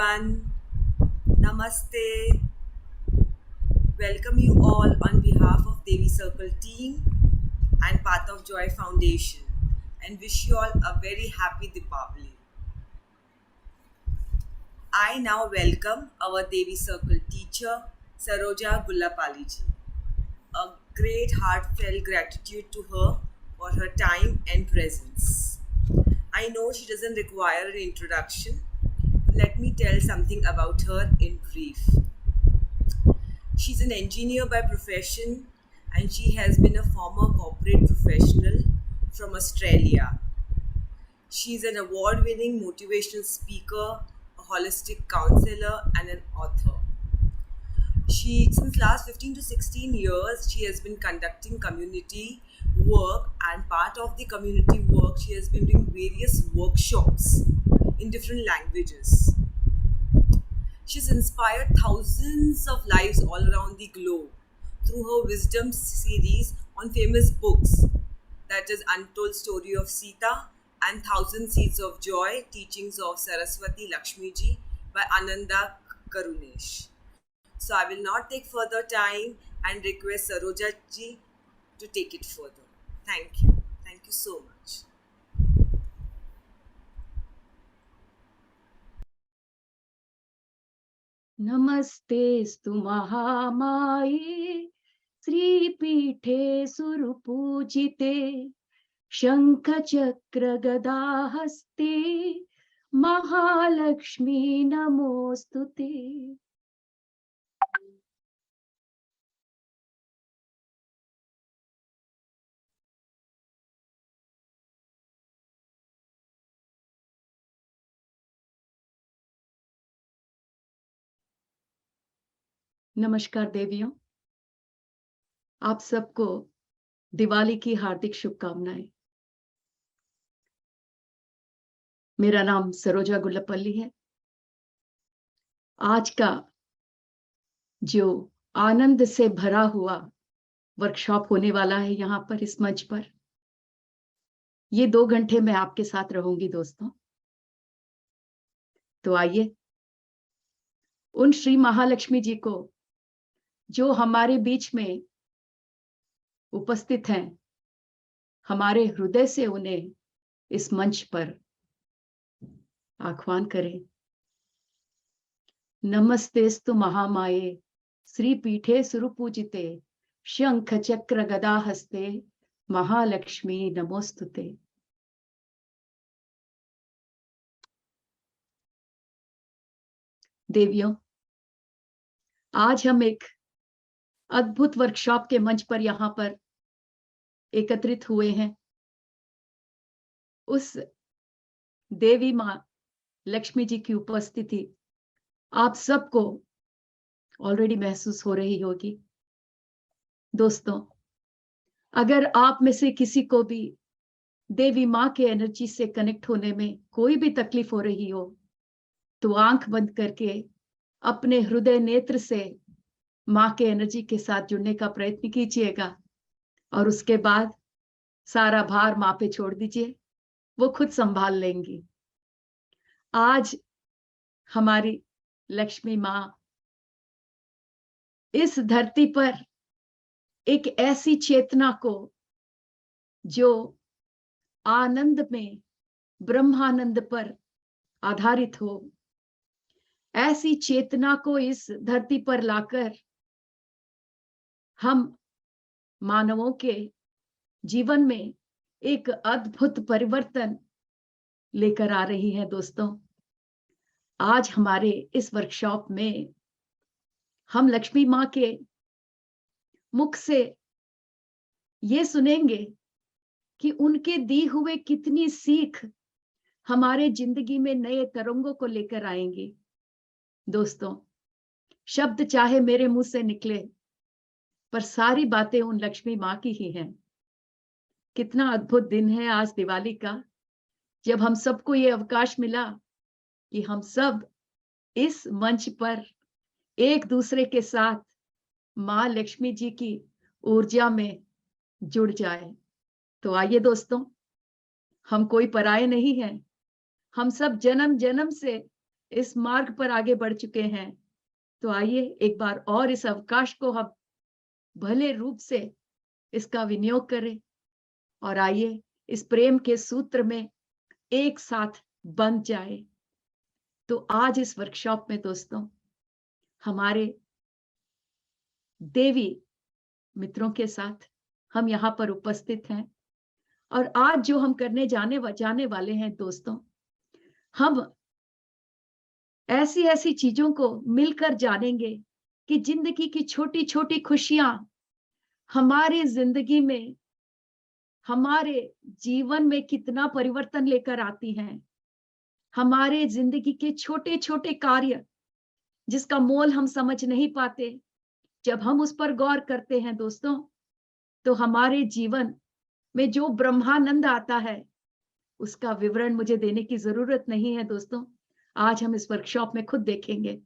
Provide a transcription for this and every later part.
everyone. Namaste. Welcome you all on behalf of Devi Circle team and Path of Joy Foundation and wish you all a very happy Deepavali. I now welcome our Devi Circle teacher Saroja Gullapali ji. A great heartfelt gratitude to her for her time and presence. I know she doesn't require an introduction. Let me tell something about her in brief. She's an engineer by profession and she has been a former corporate professional from Australia. She's an award-winning motivational speaker, a holistic counselor and an author. Since last 15 to 16 years, she has been conducting community work, and part of the community work, she has been doing various workshops in different languages. She's inspired thousands of lives all around the globe through her wisdom series on famous books, that is Untold Story of Sita and Thousand Seeds of Joy, Teachings of Saraswati Lakshmi Ji by Ananda Karunesh. So I will not take further time and request Saroja ji to take it further. Thank you. Thank you so much. नमस्तेस्तु महामाये श्रीपीठे सुरपूजिते शङ्खचक्रगदाहस्ते Mahalakshmi नमोस्तुते। नमस्कार देवियों, आप सबको दिवाली की हार्दिक शुभकामनाएं। मेरा नाम सरोजा गुल्लपल्ली है। आज का जो आनंद से भरा हुआ वर्कशॉप होने वाला है यहाँ पर इस मंच पर, ये 2 घंटे मैं आपके साथ रहूंगी दोस्तों। तो आइए उन श्री महालक्ष्मी जी को जो हमारे बीच में उपस्थित हैं, हमारे हृदय से उन्हें इस मंच पर आह्वान करें। नमस्तेस्तु महामाये श्रीपीठे सुरपूजिते शंख चक्र गदा हस्ते महालक्ष्मी नमोस्तुते। देवियों, आज हम एक अद्भुत वर्कशॉप के मंच पर यहाँ पर एकत्रित हुए हैं। उस देवी माँ लक्ष्मी जी की उपस्थिति आप सबको ऑलरेडी महसूस हो रही होगी। दोस्तों, अगर आप में से किसी को भी देवी माँ के एनर्जी से कनेक्ट होने में कोई भी तकलीफ हो रही हो, तो आंख बंद करके अपने हृदय नेत्र से माँ के एनर्जी के साथ जुड़ने का प्रयत्न कीजिएगा और उसके बाद सारा भार माँ पे छोड़ दीजिए, वो खुद संभाल लेंगी। आज हमारी लक्ष्मी माँ इस धरती पर एक ऐसी चेतना को जो आनंद में ब्रह्मानंद पर आधारित हो, ऐसी चेतना को इस धरती पर लाकर हम मानवों के जीवन में एक अद्भुत परिवर्तन लेकर आ रही है। दोस्तों, आज हमारे इस वर्कशॉप में हम लक्ष्मी माँ के मुख से ये सुनेंगे कि उनके दी हुए कितनी सीख हमारे जिंदगी में नए तरंगों को लेकर आएंगी। दोस्तों, शब्द चाहे मेरे मुंह से निकले, पर सारी बातें उन लक्ष्मी माँ की ही हैं। कितना अद्भुत दिन है आज दिवाली का, जब हम सबको ये अवकाश मिला कि हम सब इस मंच पर एक दूसरे के साथ माँ लक्ष्मी जी की ऊर्जा में जुड़ जाए। तो आइए दोस्तों, हम कोई पराये नहीं हैं, हम सब जन्म जन्म से इस मार्ग पर आगे बढ़ चुके हैं। तो आइए एक बार और इस अवकाश को हम भले रूप से इसका विनियोग करें और आइए इस प्रेम के सूत्र में एक साथ बंध जाए। तो आज इस वर्कशॉप में दोस्तों हमारे देवी मित्रों के साथ हम यहाँ पर उपस्थित हैं और आज जो हम करने जाने वाले हैं दोस्तों, हम ऐसी ऐसी चीजों को मिलकर जानेंगे कि जिंदगी की छोटी छोटी खुशियां हमारी जिंदगी में, हमारे जीवन में कितना परिवर्तन लेकर आती हैं। हमारे जिंदगी के छोटे छोटे कार्य जिसका मोल हम समझ नहीं पाते, जब हम उस पर गौर करते हैं दोस्तों, तो हमारे जीवन में जो ब्रह्मानंद आता है उसका विवरण मुझे देने की जरूरत नहीं है दोस्तों। आज हम इस वर्कशॉप में खुद देखेंगे।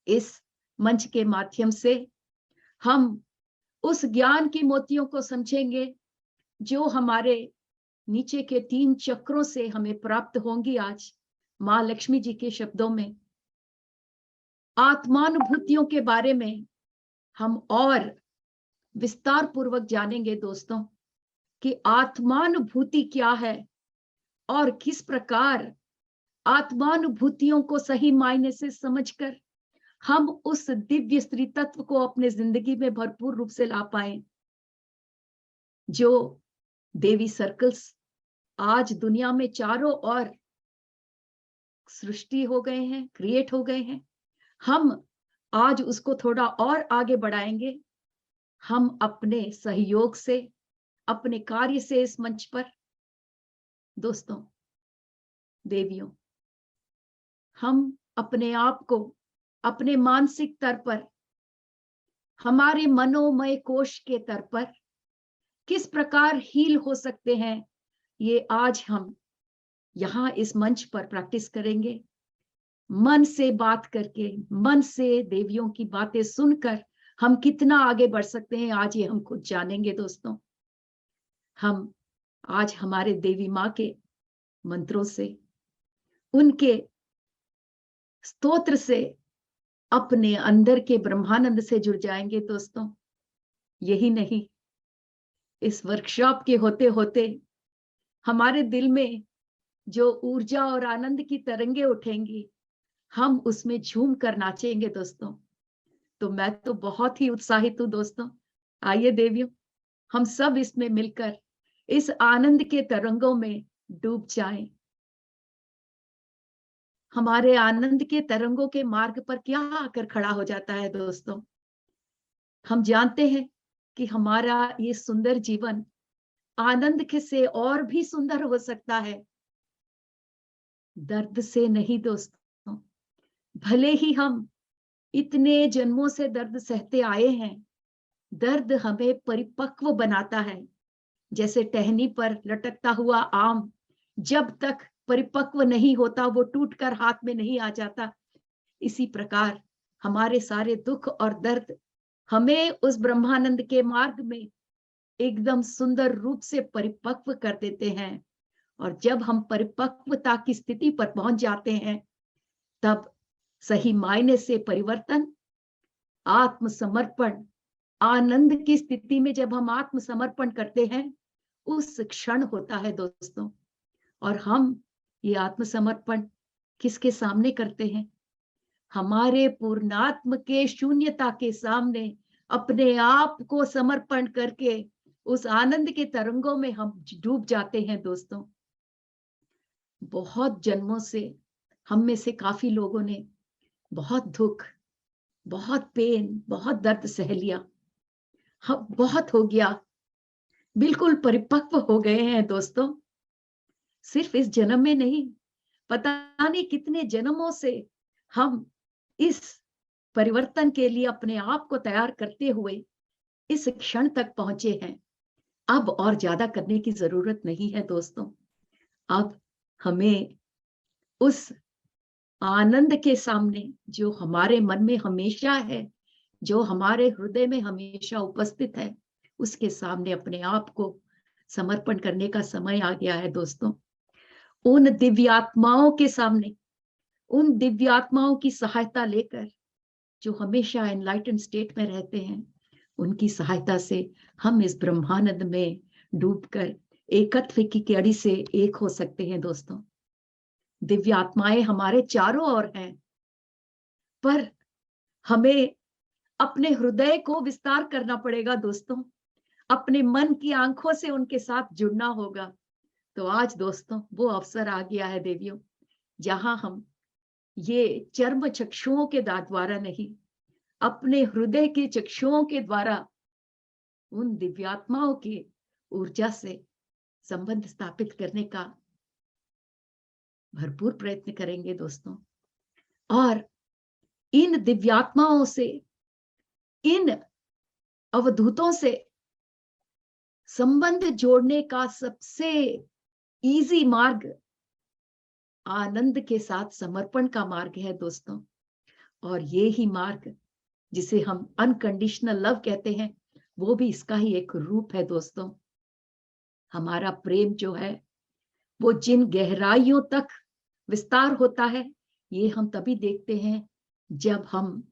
इस मंच के माध्यम से हम उस ज्ञान की मोतियों को समझेंगे जो हमारे नीचे के 3 चक्रों से हमें प्राप्त होंगी। आज मां लक्ष्मी जी के शब्दों में आत्मानुभूतियों के बारे में हम और विस्तार पूर्वक जानेंगे दोस्तों कि आत्मानुभूति क्या है और किस प्रकार आत्मानुभूतियों को सही मायने से समझकर हम उस दिव्य स्त्री तत्व को अपने जिंदगी में भरपूर रूप से ला पाए। जो देवी सर्कल्स आज दुनिया में चारों ओर सृष्टि हो गए हैं, क्रिएट हो गए हैं, हम आज उसको थोड़ा और आगे बढ़ाएंगे। हम अपने सहयोग से, अपने कार्य से इस मंच पर दोस्तों देवियों, हम अपने आप को अपने मानसिक स्तर पर, हमारे मनोमय कोश के स्तर पर किस प्रकार हील हो सकते हैं, ये आज हम यहाँ इस मंच पर प्रैक्टिस करेंगे। मन से बात करके, मन से देवियों की बातें सुनकर हम कितना आगे बढ़ सकते हैं, आज ये हम खुद जानेंगे दोस्तों। हम आज हमारे देवी माँ के मंत्रों से, उनके स्तोत्र से अपने अंदर के ब्रह्मानंद से जुड़ जाएंगे दोस्तों। यही नहीं, इस वर्कशॉप के होते होते हमारे दिल में जो ऊर्जा और आनंद की तरंगे उठेंगी, हम उसमें झूम कर नाचेंगे दोस्तों। तो मैं तो बहुत ही उत्साहित हूं दोस्तों। आइए देवियों, हम सब इसमें मिलकर इस आनंद के तरंगों में डूब जाएं। हमारे आनंद के तरंगों के मार्ग पर क्या आकर खड़ा हो जाता है दोस्तों? हम जानते हैं कि हमारा ये सुंदर जीवन आनंद के से और भी सुंदर हो सकता है, दर्द से नहीं दोस्तों। भले ही हम इतने जन्मों से दर्द सहते आए हैं, दर्द हमें परिपक्व बनाता है। जैसे टहनी पर लटकता हुआ आम जब तक परिपक्व नहीं होता, वो टूटकर हाथ में नहीं आ जाता, इसी प्रकार हमारे सारे दुख और दर्द हमें उस ब्रह्मानंद के मार्ग में एकदम सुंदर रूप से परिपक्व कर देते हैं। और जब हम परिपक्वता की स्थिति पर पहुंच जाते हैं, तब सही मायने से परिवर्तन, आत्मसमर्पण, आनंद की स्थिति में जब हम आत्मसमर्पण करते हैं, उस क्षण होता है दोस्तों। और हम ये आत्मसमर्पण किसके सामने करते हैं? हमारे पूर्णात्म के शून्यता के सामने अपने आप को समर्पण करके उस आनंद के तरंगों में हम डूब जाते हैं दोस्तों। बहुत जन्मों से हम में से काफी लोगों ने बहुत दुख, बहुत पेन, बहुत दर्द सह लिया। हम बहुत हो गया, बिल्कुल परिपक्व हो गए हैं दोस्तों। सिर्फ इस जन्म में नहीं, पता नहीं कितने जन्मों से हम इस परिवर्तन के लिए अपने आप को तैयार करते हुए इस क्षण तक पहुंचे हैं। अब और ज्यादा करने की जरूरत नहीं है दोस्तों। अब हमें उस आनंद के सामने जो हमारे मन में हमेशा है, जो हमारे हृदय में हमेशा उपस्थित है, उसके सामने अपने आप को समर्पण करने का समय आ गया है दोस्तों। उन दिव्य आत्माओं के सामने, उन दिव्यात्माओं की सहायता लेकर जो हमेशा एनलाइटन स्टेट में रहते हैं, उनकी सहायता से हम इस ब्रह्मानंद में डूबकर एकत्व की कड़ी से एक हो सकते हैं दोस्तों। दिव्य आत्माएं हमारे चारों ओर हैं, पर हमें अपने हृदय को विस्तार करना पड़ेगा दोस्तों। अपने मन की आंखों से उनके साथ जुड़ना होगा। तो आज दोस्तों वो अवसर आ गया है देवियों, जहां हम ये चर्म चक्षुओं के द्वारा नहीं, अपने हृदय के चक्षुओं के द्वारा उन दिव्यात्माओं की ऊर्जा से संबंध स्थापित करने का भरपूर प्रयत्न करेंगे दोस्तों। और इन दिव्यात्माओं से, इन अवधूतों से संबंध जोड़ने का सबसे इजी मार्ग आनंद के साथ समर्पण का मार्ग है दोस्तों। और ये ही मार्ग जिसे हम अनकंडीशनल लव कहते हैं, वो भी इसका ही एक रूप है दोस्तों। हमारा प्रेम जो है वो जिन गहराइयों तक विस्तार होता है, ये हम तभी देखते हैं जब हम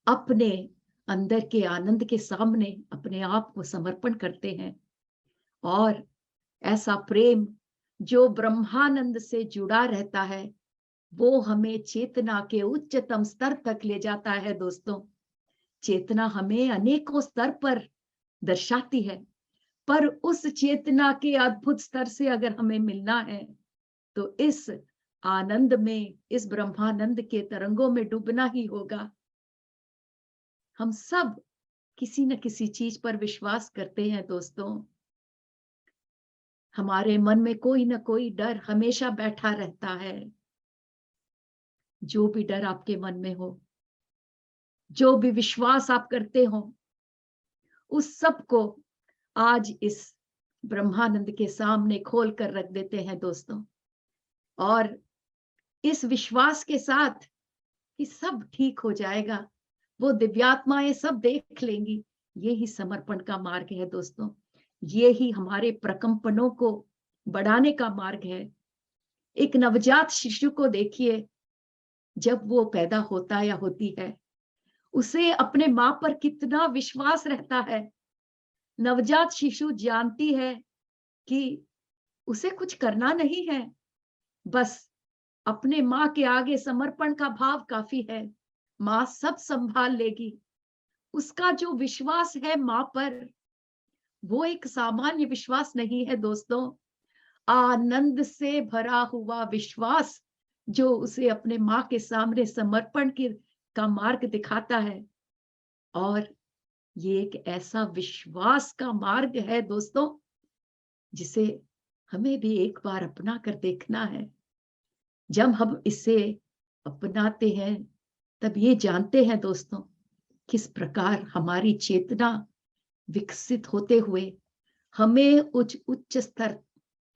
अपने अंदर के आनंद के सामने अपने आप को समर्पण करते हैं। और ऐसा प्रेम जो ब्रह्मानंद से जुड़ा रहता है, वो हमें चेतना के उच्चतम स्तर तक ले जाता है दोस्तों। चेतना हमें अनेकों स्तर पर दर्शाती है, पर उस चेतना के अद्भुत स्तर से अगर हमें मिलना है तो इस आनंद में, इस ब्रह्मानंद के तरंगों में डूबना ही होगा। हम सब किसी न किसी चीज पर विश्वास करते हैं दोस्तों। हमारे मन में कोई न कोई डर हमेशा बैठा रहता है। जो भी डर आपके मन में हो, जो भी विश्वास आप करते हो, उस सब को आज इस ब्रह्मानंद के सामने खोल कर रख देते हैं दोस्तों। और इस विश्वास के साथ कि सब ठीक हो जाएगा, वो दिव्यात्माएं सब देख लेंगी, ये ही समर्पण का मार्ग है दोस्तों। ये ही हमारे प्रकंपनों को बढ़ाने का मार्ग है। एक नवजात शिशु को देखिए, जब वो पैदा होता या होती है, उसे अपने माँ पर कितना विश्वास रहता है। नवजात शिशु जानती है कि उसे कुछ करना नहीं है, बस अपने माँ के आगे समर्पण का भाव काफी है। माँ सब संभाल लेगी। उसका जो विश्वास है माँ पर, वो एक सामान्य विश्वास नहीं है दोस्तों। आनंद से भरा हुआ विश्वास जो उसे अपने माँ के सामने समर्पण का मार्ग दिखाता है। और ये एक ऐसा विश्वास का मार्ग है दोस्तों, जिसे हमें भी एक बार अपना कर देखना है। जब हम इसे अपनाते हैं, तब ये जानते हैं दोस्तों किस प्रकार हमारी चेतना विकसित होते हुए हमें उच्च स्तर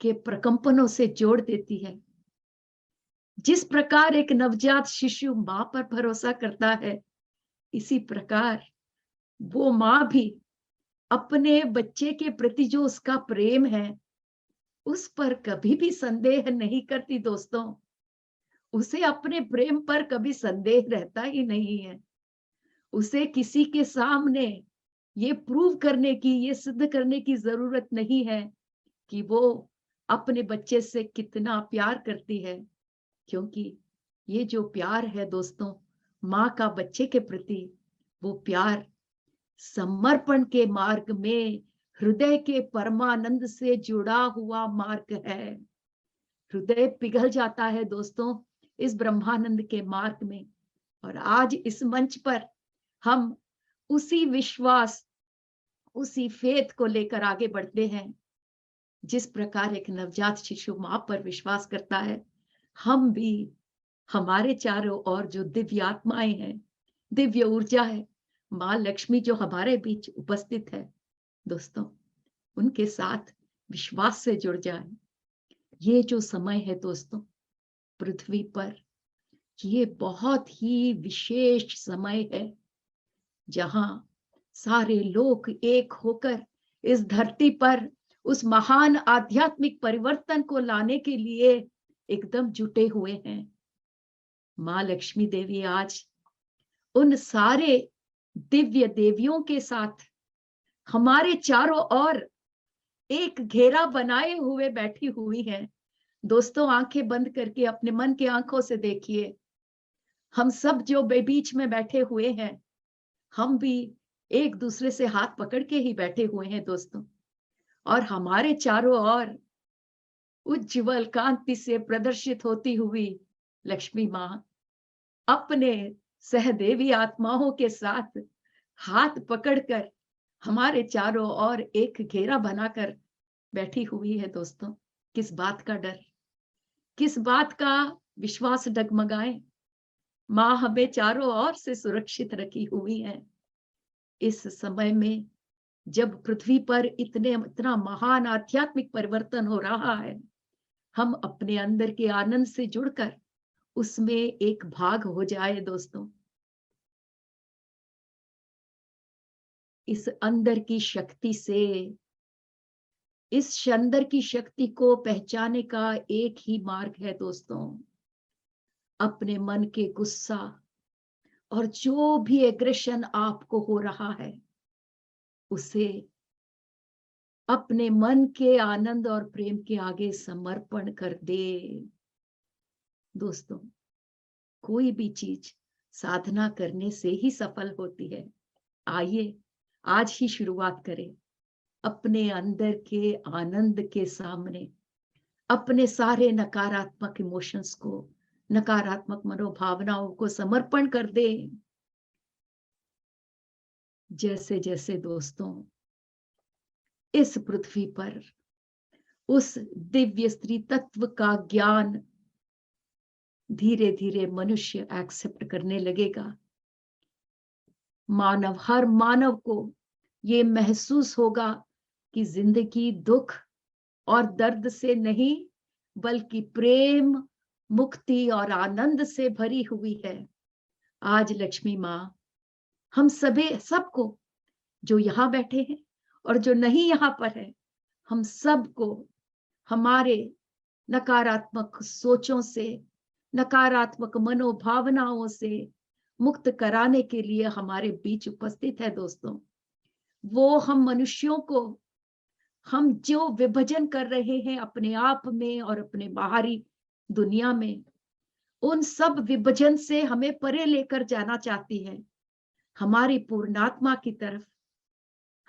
के प्रकंपनों से जोड़ देती है। जिस प्रकार एक नवजात शिशु मां पर भरोसा करता है, इसी प्रकार वो मां भी अपने बच्चे के प्रति जो उसका प्रेम है, उस पर कभी भी संदेह नहीं करती दोस्तों। उसे अपने प्रेम पर कभी संदेह रहता ही नहीं है। उसे किसी के सामने ये प्रूव करने की, ये सिद्ध करने की जरूरत नहीं है कि वो अपने बच्चे से कितना प्यार करती है, क्योंकि ये जो प्यार है दोस्तों माँ का बच्चे के प्रति, वो प्यार समर्पण के मार्ग में हृदय के परमानंद से जुड़ा हुआ मार्ग है। हृदय पिघल जाता है दोस्तों इस ब्रह्मानंद के मार्ग में। और आज इस मंच पर हम उसी विश्वास, उसी फेथ को लेकर आगे बढ़ते हैं। जिस प्रकार एक नवजात शिशु मां पर विश्वास करता है, हम भी हमारे चारों ओर जो दिव्य आत्माएं हैं, दिव्य ऊर्जा है, मां लक्ष्मी जो हमारे बीच उपस्थित है दोस्तों, उनके साथ विश्वास से जुड़ जाए। ये जो समय है दोस्तों पृथ्वी पर, ये बहुत ही विशेष समय है, जहां सारे लोग एक होकर इस धरती पर उस महान आध्यात्मिक परिवर्तन को लाने के लिए एकदम जुटे हुए हैं। माँ लक्ष्मी देवी आज उन सारे दिव्य देवियों के साथ हमारे चारों ओर एक घेरा बनाए हुए बैठी हुई है। दोस्तों, आंखें बंद करके अपने मन की आंखों से देखिए, हम सब जो बीच में बैठे हुए हैं, हम भी एक दूसरे से हाथ पकड़ के ही बैठे हुए हैं दोस्तों। और हमारे चारों ओर उज्जवल कांति से प्रदर्शित होती हुई लक्ष्मी माँ अपने सहदेवी आत्माओं के साथ हाथ पकड़कर हमारे चारों ओर एक घेरा बनाकर बैठी हुई है दोस्तों। किस बात का डर, किस बात का विश्वास डगमगाए, माँ हमें चारों ओर से सुरक्षित रखी हुई है। इस समय में जब पृथ्वी पर इतना महान आध्यात्मिक परिवर्तन हो रहा है, हम अपने अंदर के आनंद से जुड़कर उसमें एक भाग हो जाए दोस्तों। इस अंदर की शक्ति से, इस अंदर की शक्ति को पहचाने का एक ही मार्ग है दोस्तों। अपने मन के गुस्सा और जो भी एग्रेशन आपको हो रहा है, उसे अपने मन के आनंद और प्रेम के आगे समर्पण कर दे। दोस्तों, कोई भी चीज साधना करने से ही सफल होती है। आइए आज ही शुरुआत करें। अपने अंदर के आनंद के सामने अपने सारे नकारात्मक इमोशंस को, नकारात्मक मनोभावनाओं को समर्पण कर दे। जैसे जैसे दोस्तों इस पृथ्वी पर उस दिव्य स्त्री तत्व का ज्ञान धीरे धीरे मनुष्य एक्सेप्ट करने लगेगा, हर मानव को ये महसूस होगा कि जिंदगी दुख और दर्द से नहीं, बल्कि प्रेम, मुक्ति और आनंद से भरी हुई है। आज लक्ष्मी माँ हम सबको, जो यहाँ बैठे हैं और जो नहीं यहाँ पर है, हम सबको हमारे नकारात्मक सोचों से, नकारात्मक मनोभावनाओं से मुक्त कराने के लिए हमारे बीच उपस्थित है दोस्तों। वो हम मनुष्यों को, हम जो विभाजन कर रहे हैं अपने आप में और अपने बाहरी दुनिया में, उन सब विभाजन से हमें परे लेकर जाना चाहती है, हमारी पूर्णात्मा की तरफ।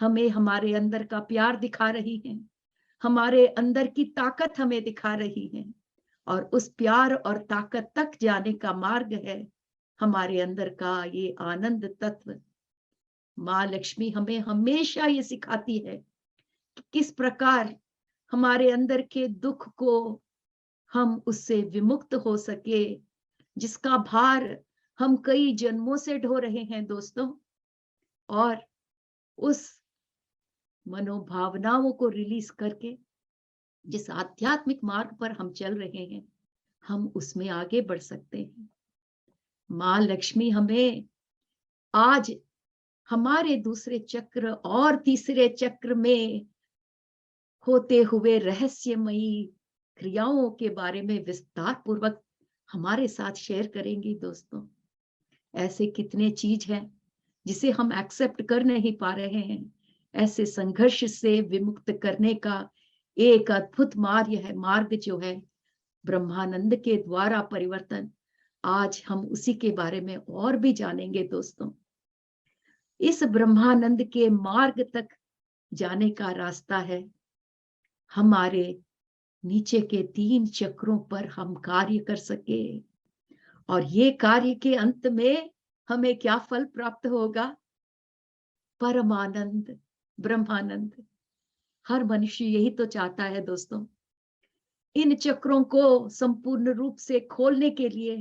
हमें हमारे अंदर का प्यार दिखा रही है, हमारे अंदर की ताकत हमें दिखा रही है, और उस प्यार और ताकत तक जाने का मार्ग है हमारे अंदर का ये आनंद तत्व। माँ लक्ष्मी हमें हमेशा ये सिखाती है कि किस प्रकार हमारे अंदर के दुख को हम उससे विमुक्त हो सके, जिसका भार हम कई जन्मों से ढो रहे हैं दोस्तों। और उस मनोभावनाओं को रिलीज करके जिस आध्यात्मिक मार्ग पर हम चल रहे हैं, हम उसमें आगे बढ़ सकते हैं। माँ लक्ष्मी हमें आज हमारे दूसरे चक्र और तीसरे चक्र में होते हुए रहस्यमयी क्रियाओं के बारे में विस्तार पूर्वक हमारे साथ शेयर करेंगी दोस्तों। ऐसे कितने चीज हैं जिसे हम एक्सेप्ट कर नहीं पा रहे हैं। ऐसे संघर्ष से विमुक्त करने का एक अद्भुत मार्ग जो है ब्रह्मानंद के द्वारा परिवर्तन, आज हम उसी के बारे में और भी जानेंगे दोस्तों। इस ब्रह्मानंद के मार्ग तक जाने का रास्ता है हमारे नीचे के 3 चक्रों पर हम कार्य कर सके, और ये कार्य के अंत में हमें क्या फल प्राप्त होगा? परमानंद, ब्रह्मानंद। हर मनुष्य यही तो चाहता है दोस्तों। इन चक्रों को संपूर्ण रूप से खोलने के लिए,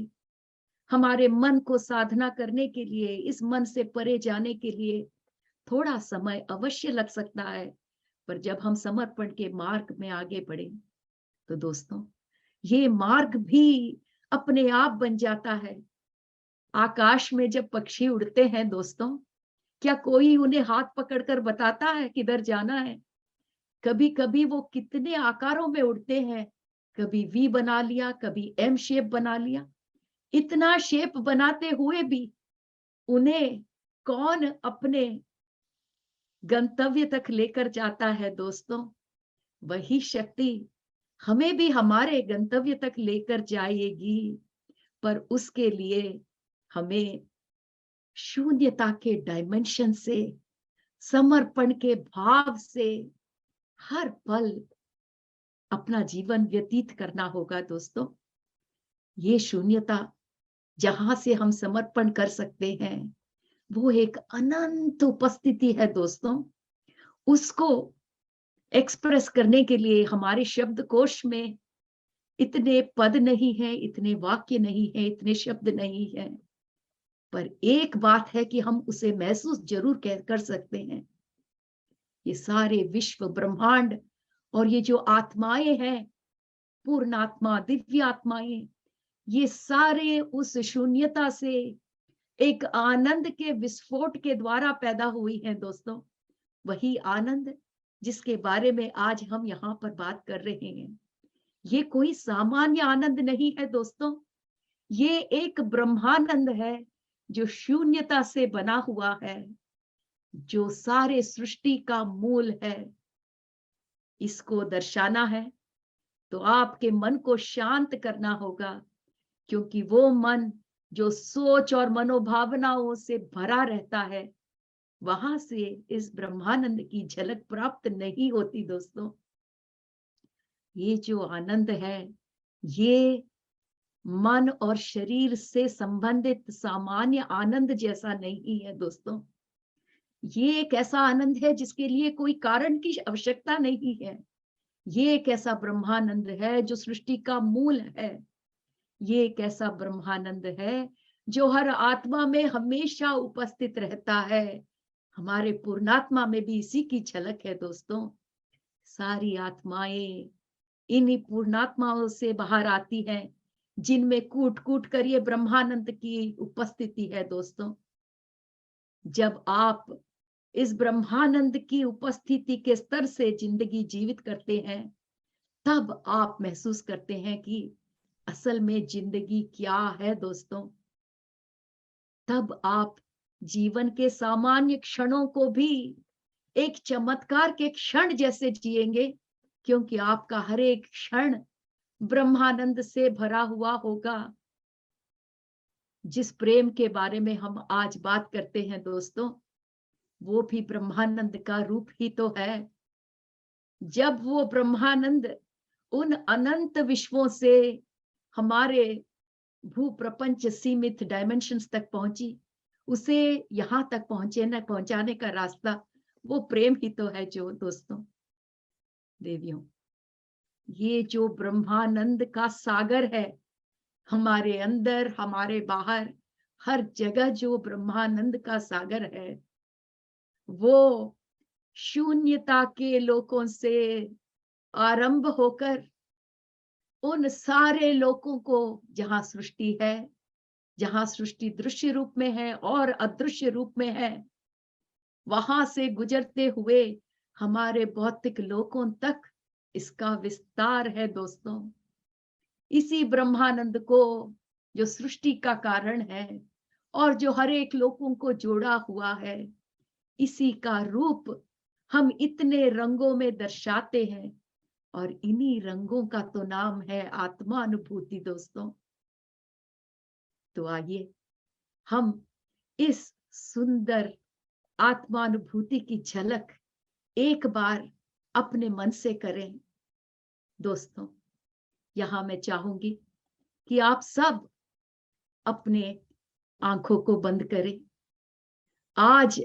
हमारे मन को साधना करने के लिए, इस मन से परे जाने के लिए थोड़ा समय अवश्य लग सकता है, पर जब हम समर्पण के मार्ग में आगे बढ़े तो दोस्तों ये मार्ग भी अपने आप बन जाता है। आकाश में जब पक्षी उड़ते हैं दोस्तों, क्या कोई उन्हें हाथ पकड़कर बताता है किधर जाना है? कभी कभी वो कितने आकारों में उड़ते हैं, कभी वी बना लिया, कभी एम शेप बना लिया, इतना शेप बनाते हुए भी उन्हें कौन अपने गंतव्य तक लेकर जाता है दोस्तों? वही शक्ति हमें भी हमारे गंतव्य तक लेकर जाएगी, पर उसके लिए हमें शून्यता के डायमेंशन से, समर्पण के भाव से हर पल अपना जीवन व्यतीत करना होगा दोस्तों। ये शून्यता जहां से हम समर्पण कर सकते हैं, वो एक अनंत उपस्थिति है दोस्तों। उसको एक्सप्रेस करने के लिए हमारे शब्दकोश में इतने पद नहीं है, इतने वाक्य नहीं है, इतने शब्द नहीं है, पर एक बात है कि हम उसे महसूस जरूर कर सकते हैं। ये सारे विश्व ब्रह्मांड और ये जो आत्माएं हैं, पूर्ण आत्मा, दिव्य आत्माएं, ये सारे उस शून्यता से एक आनंद के विस्फोट के द्वारा पैदा हुई हैं दोस्तों। वही आनंद जिसके बारे में आज हम यहाँ पर बात कर रहे हैं। ये कोई सामान्य आनंद नहीं है दोस्तों, ये एक ब्रह्मानंद है जो शून्यता से बना हुआ है, जो सारे सृष्टि का मूल है। इसको दर्शाना है तो आपके मन को शांत करना होगा, क्योंकि वो मन जो सोच और मनोभावनाओं से भरा रहता है, वहां से इस ब्रह्मानंद की झलक प्राप्त नहीं होती दोस्तों। ये जो आनंद है, ये मन और शरीर से संबंधित सामान्य आनंद जैसा नहीं है दोस्तों। ये एक ऐसा आनंद है जिसके लिए कोई कारण की आवश्यकता नहीं है। ये एक ऐसा ब्रह्मानंद है जो सृष्टि का मूल है। ये एक ऐसा ब्रह्मानंद है जो हर आत्मा में हमेशा उपस्थित रहता है। हमारे पूर्णात्मा में भी इसी की झलक है दोस्तों। सारी आत्माएं इन्हीं पूर्णात्माओं से बाहर आती हैं, जिनमें कूट कूट कर ये ब्रह्मानंद की उपस्थिति है दोस्तों। जब आप इस ब्रह्मानंद की उपस्थिति के स्तर से जिंदगी जीवित करते हैं, तब आप महसूस करते हैं कि असल में जिंदगी क्या है दोस्तों। तब आप जीवन के सामान्य क्षणों को भी एक चमत्कार के क्षण जैसे जिएंगे, क्योंकि आपका हर एक क्षण ब्रह्मानंद से भरा हुआ होगा। जिस प्रेम के बारे में हम आज बात करते हैं दोस्तों, वो भी ब्रह्मानंद का रूप ही तो है। जब वो ब्रह्मानंद उन अनंत विश्वों से हमारे भू प्रपंच सीमित डायमेंशंस तक पहुंची, उसे यहां तक पहुंचाने का रास्ता वो प्रेम ही तो है जो दोस्तों। देवियों, ये जो ब्रह्मानंद का सागर है, हमारे अंदर हमारे बाहर हर जगह जो ब्रह्मानंद का सागर है, वो शून्यता के लोकों से आरंभ होकर उन सारे लोकों को, जहां सृष्टि है, जहां सृष्टि दृश्य रूप में है और अदृश्य रूप में है, वहां से गुजरते हुए हमारे भौतिक लोकों तक इसका विस्तार है दोस्तों। इसी ब्रह्मानंद को, जो सृष्टि का कारण है और जो हर एक लोकों को जोड़ा हुआ है, इसी का रूप हम इतने रंगों में दर्शाते हैं, और इन्हीं रंगों का तो नाम है आत्मानुभूति दोस्तों। तो आइए हम इस सुंदर आत्मानुभूति की झलक एक बार अपने मन से करें दोस्तों। यहां मैं चाहूंगी कि आप सब अपने आंखों को बंद करें। आज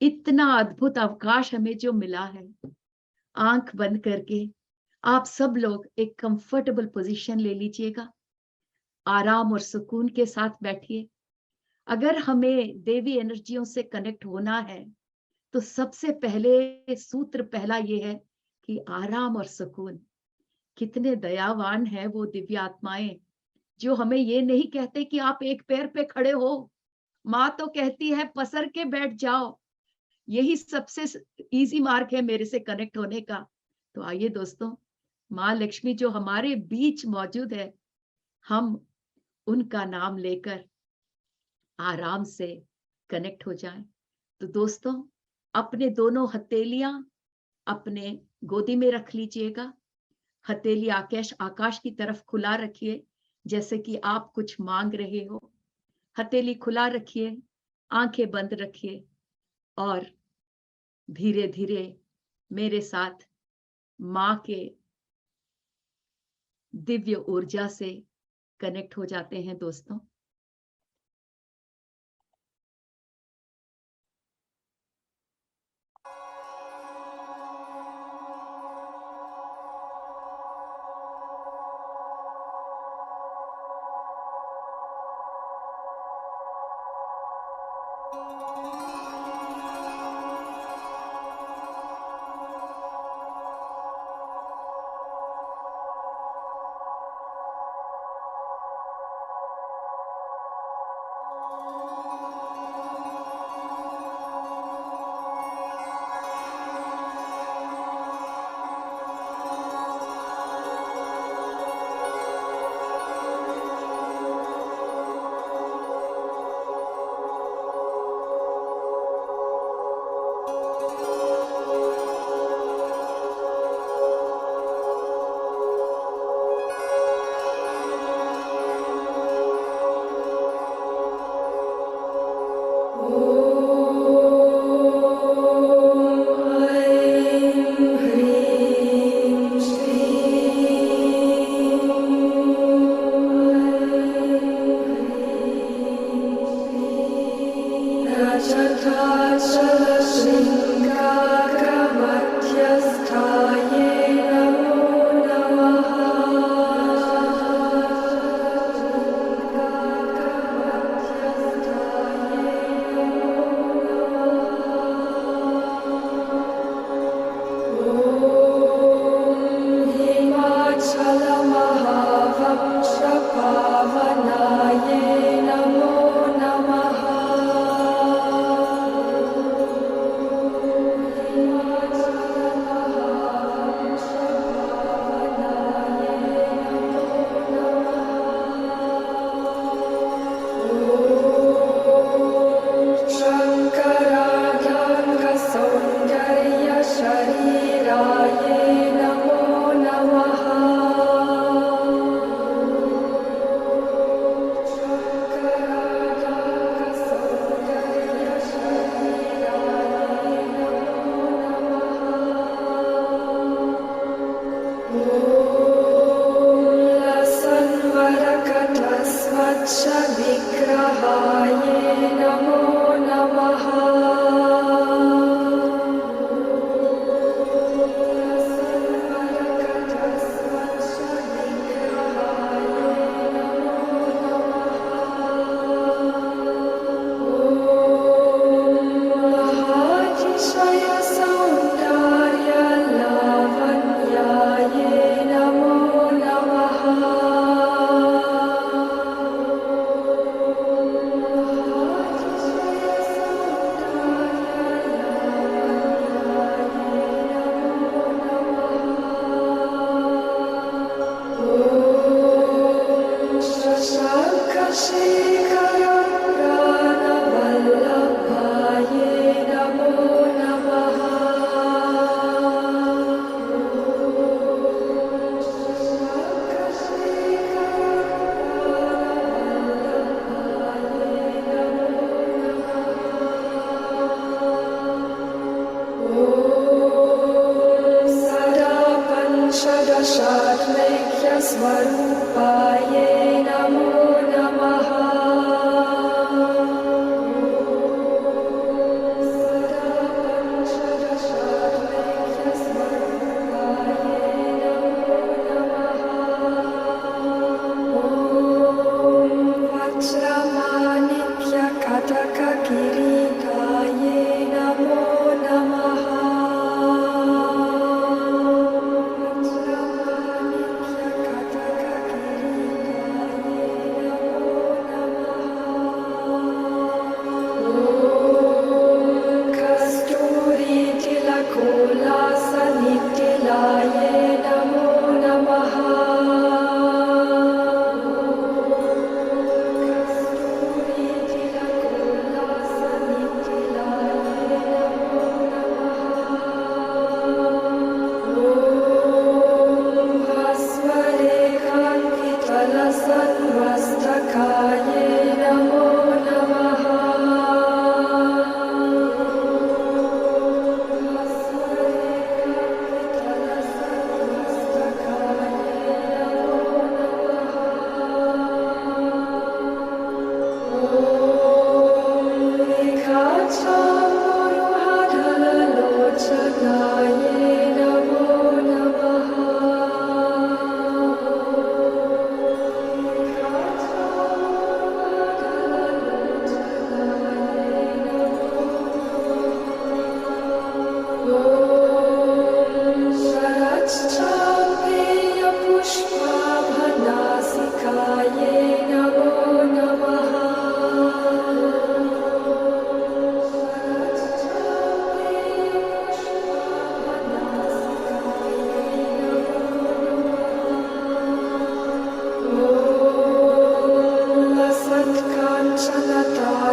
इतना अद्भुत अवकाश हमें जो मिला है, आंख बंद करके आप सब लोग एक कंफर्टेबल पोजीशन ले लीजिएगा। आराम और सुकून के साथ बैठिए। अगर हमें देवी एनर्जियों से कनेक्ट होना है, तो सबसे पहले सूत्र पहला ये है कि आराम और सुकून। कितने दयावान है वो दिव्य आत्माएं, जो हमें ये नहीं कहते कि आप एक पैर पे खड़े हो। माँ तो कहती है पसर के बैठ जाओ, यही सबसे इजी मार्ग है मेरे से कनेक्ट होने का। तो आइए दोस्तों, माँ लक्ष्मी जो हमारे बीच मौजूद है, हम उनका नाम लेकर आराम से कनेक्ट हो जाएं। तो दोस्तों, अपने दोनों हथेलियां अपने गोदी में रख लीजिएगा। हथेली आकाश की तरफ खुला रखिए, जैसे कि आप कुछ मांग रहे हो। हथेली खुला रखिए, आंखें बंद रखिए और धीरे धीरे मेरे साथ माँ के दिव्य ऊर्जा से कनेक्ट हो जाते हैं दोस्तों। स्वरूपाय नमो नमः।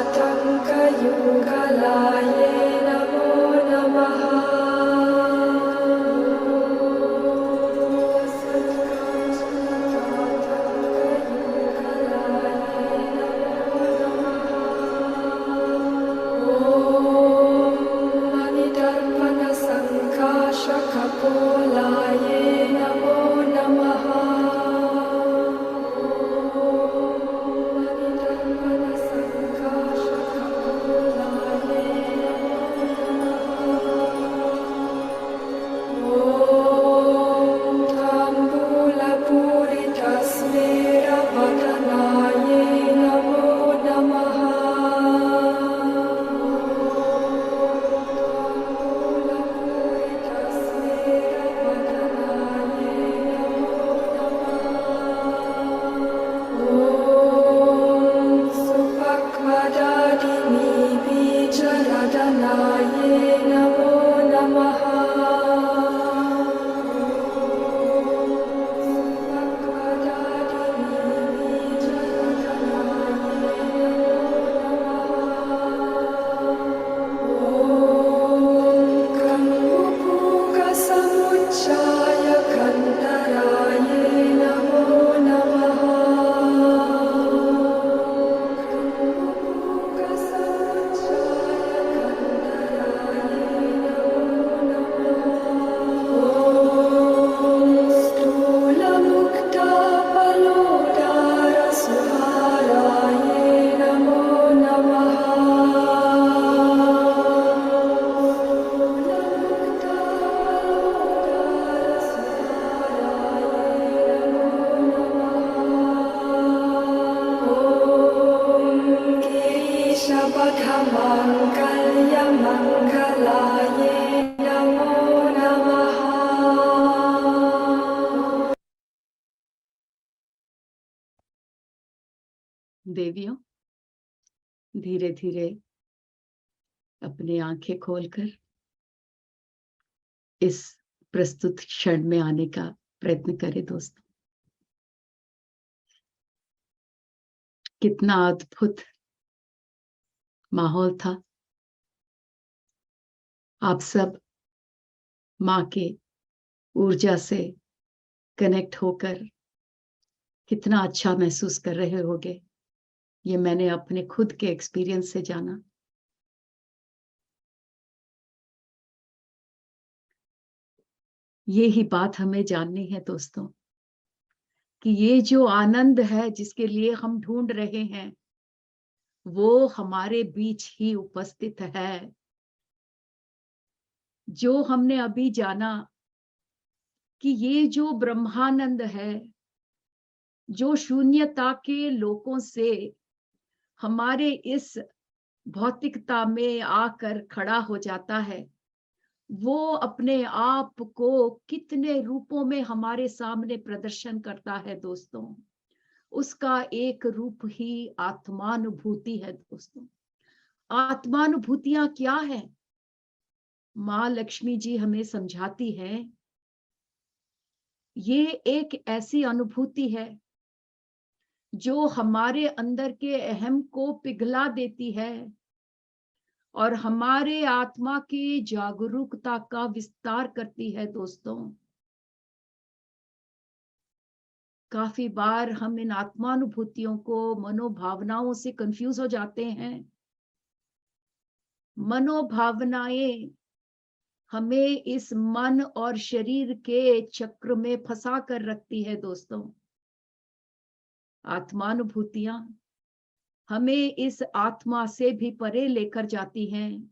Tatankaयुगलाये नमो नमः। Kपोलाये नमो नमः। ताम्बूलपूरितस्मेरवदनाये नमो नमः। Supakwadaदिनीबीजरदनाये नमो नमः। कम्बुपूकसमुच्चाय कन्दराये नमो नमः। स्थूलमुक्तापलोदारसुहाराये नमो नमः। गिरीशपथमङ्गल्यमङ्गलाये नमो नमः। देवियों, धीरे धीरे अपनी आंखें खोलकर इस प्रस्तुत क्षण में आने का प्रयत्न करें दोस्तों। कितना अद्भुत माहौल था। आप सब माँ के ऊर्जा से कनेक्ट होकर कितना अच्छा महसूस कर रहे होगे, ये मैंने अपने खुद के एक्सपीरियंस से जाना। ये ही बात हमें जाननी है दोस्तों, कि ये जो आनंद है जिसके लिए हम ढूंढ रहे हैं, वो हमारे बीच ही उपस्थित है। जो हमने अभी जाना कि ये जो ब्रह्मानंद है, जो शून्यता के लोकों से हमारे इस भौतिकता में आकर खड़ा हो जाता है, वो अपने आप को कितने रूपों में हमारे सामने प्रदर्शन करता है दोस्तों। उसका एक रूप ही आत्मानुभूति है दोस्तों। आत्मानुभूतियां क्या है? माँ लक्ष्मी जी हमें समझाती है, ये एक ऐसी अनुभूति है जो हमारे अंदर के अहम को पिघला देती है और हमारे आत्मा की जागरूकता का विस्तार करती है दोस्तों। काफी बार हम इन आत्मानुभूतियों को मनोभावनाओं से कंफ्यूज हो जाते हैं। मनोभावनाएं हमें इस मन और शरीर के चक्र में फंसा कर रखती है दोस्तों। आत्मानुभूतियां हमें इस आत्मा से भी परे लेकर जाती हैं।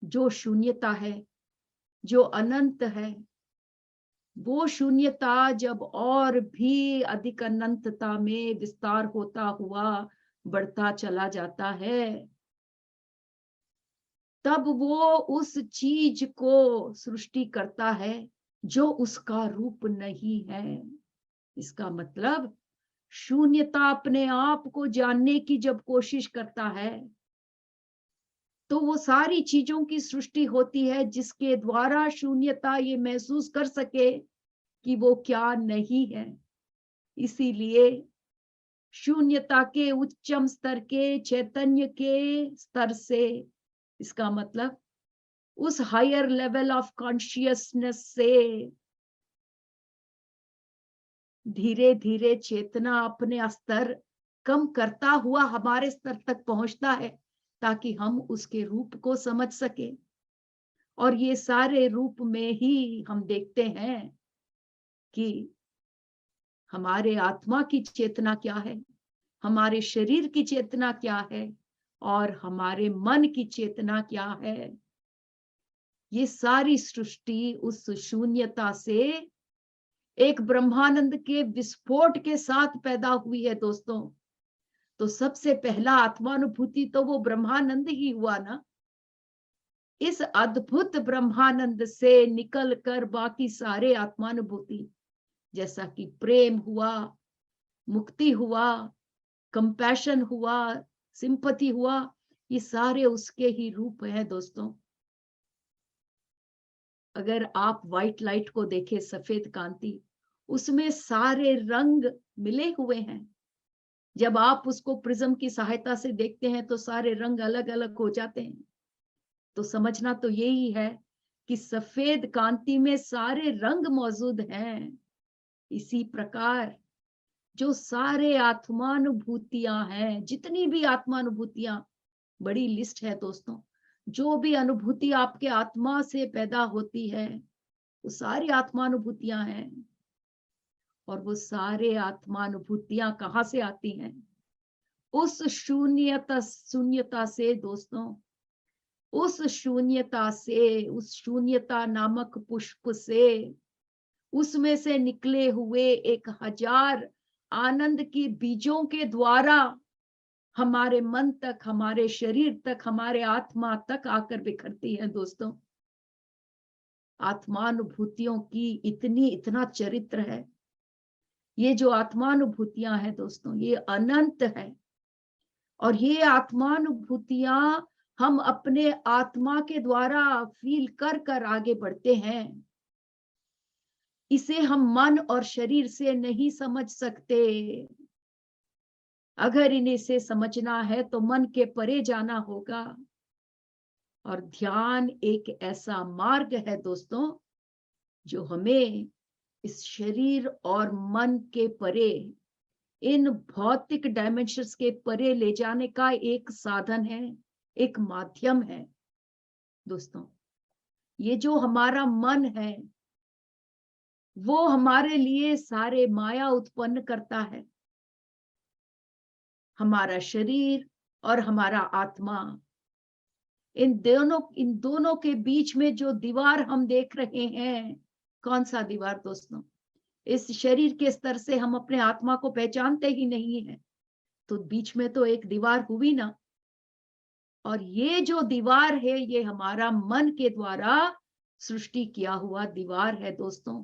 जो शून्यता है, जो अनंत है, वो शून्यता जब और भी अधिक अनंतता में विस्तार होता हुआ बढ़ता चला जाता है, तब वो उस चीज को सृष्टि करता है जो उसका रूप नहीं है। इसका मतलब शून्यता अपने आप को जानने की जब कोशिश करता है, तो वो सारी चीजों की सृष्टि होती है जिसके द्वारा शून्यता ये महसूस कर सके कि वो क्या नहीं है। इसीलिए शून्यता के उच्चम स्तर के चैतन्य के स्तर से, इसका मतलब उस हायर लेवल ऑफ कॉन्शियसनेस से धीरे धीरे चेतना अपने स्तर कम करता हुआ हमारे स्तर तक पहुंचता है, ताकि हम उसके रूप को समझ सके। और ये सारे रूप में ही हम देखते हैं कि हमारे आत्मा की चेतना क्या है, हमारे शरीर की चेतना क्या है, और हमारे मन की चेतना क्या है। ये सारी सृष्टि उस शून्यता से एक ब्रह्मानंद के विस्फोट के साथ पैदा हुई है दोस्तों। तो सबसे पहला आत्मानुभूति तो वो ब्रह्मानंद ही हुआ ना। इस अद्भुत ब्रह्मानंद से निकल कर बाकी सारे आत्मानुभूति, जैसा कि प्रेम हुआ, मुक्ति हुआ, कंपैशन हुआ, सिंपैथी हुआ, ये सारे उसके ही रूप हैं दोस्तों। अगर आप व्हाइट लाइट को देखें, सफेद कांति, उसमें सारे रंग मिले हुए हैं। जब आप उसको प्रिज्म की सहायता से देखते हैं तो सारे रंग अलग अलग हो जाते हैं। तो समझना तो यही है कि सफेद कांति में सारे रंग मौजूद हैं। इसी प्रकार जो सारे आत्मानुभूतियां हैं, जितनी भी आत्मानुभूतियां, बड़ी लिस्ट है दोस्तों, जो भी अनुभूति आपके आत्मा से पैदा होती है वो सारी आत्मानुभूतियां हैं। और वो सारे आत्मानुभूतियां कहाँ से आती हैं? उस शून्यता से दोस्तों, उस शून्यता से, उस शून्यता नामक पुष्प से, उसमें से निकले हुए 1000 आनंद की बीजों के द्वारा हमारे मन तक, हमारे शरीर तक, हमारे आत्मा तक आकर बिखरती है दोस्तों। आत्मानुभूतियों की इतना चरित्र है। ये जो आत्मानुभूतियां हैं दोस्तों, ये अनंत है। और ये आत्मानुभूतियां हम अपने आत्मा के द्वारा फील कर कर आगे बढ़ते हैं। इसे हम मन और शरीर से नहीं समझ सकते। अगर इन्हें से समझना है तो मन के परे जाना होगा। और ध्यान एक ऐसा मार्ग है दोस्तों, जो हमें इस शरीर और मन के परे, इन भौतिक डायमेंशंस के परे ले जाने का एक साधन है, एक माध्यम है दोस्तों। ये जो हमारा मन है वो हमारे लिए सारे माया उत्पन्न करता है। हमारा शरीर और हमारा आत्मा, इन दोनों के बीच में जो दीवार हम देख रहे हैं, कौन सा दीवार दोस्तों? इस शरीर के स्तर से हम अपने आत्मा को पहचानते ही नहीं है, तो बीच में तो एक दीवार हुई ना। और ये जो दीवार है, ये हमारा मन के द्वारा सृष्टि किया हुआ दीवार है दोस्तों।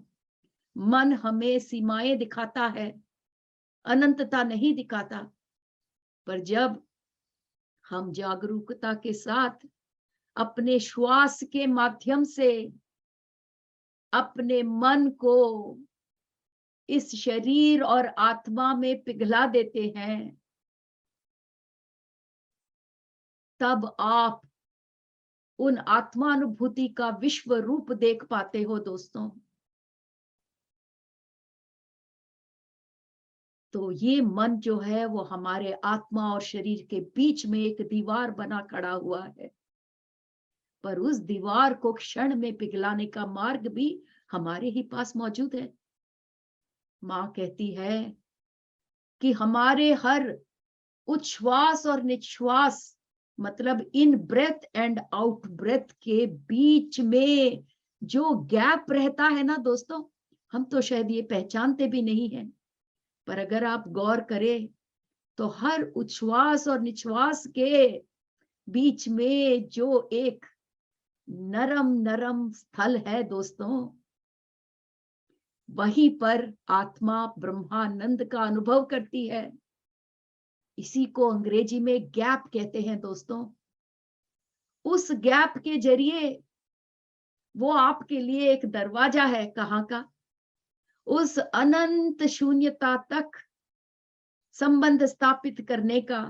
मन हमें सीमाएं दिखाता है, अनंतता नहीं दिखाता। पर जब हम जागरूकता के साथ अपने श्वास के माध्यम से अपने मन को इस शरीर और आत्मा में पिघला देते हैं, तब आप उन आत्मानुभूति का विश्व रूप देख पाते हो दोस्तों। तो ये मन जो है वो हमारे आत्मा और शरीर के बीच में एक दीवार बना खड़ा हुआ है। पर उस दीवार को क्षण में पिघलाने का मार्ग भी हमारे ही पास मौजूद है। माँ कहती है कि हमारे हर उच्छ्वास और निश्वास, मतलब इन ब्रेथ एंड आउट ब्रेथ के बीच में जो गैप रहता है ना दोस्तों, हम तो शायद ये पहचानते भी नहीं है। पर अगर आप गौर करें तो हर उच्छ्वास और निश्वास के बीच में जो एक नरम नरम स्थल है दोस्तों, वहीं पर आत्मा ब्रह्मानंद का अनुभव करती है। इसी को अंग्रेजी में गैप कहते हैं दोस्तों। उस गैप के जरिए वो आपके लिए एक दरवाजा है। कहाँ का? उस अनंत शून्यता तक संबंध स्थापित करने का,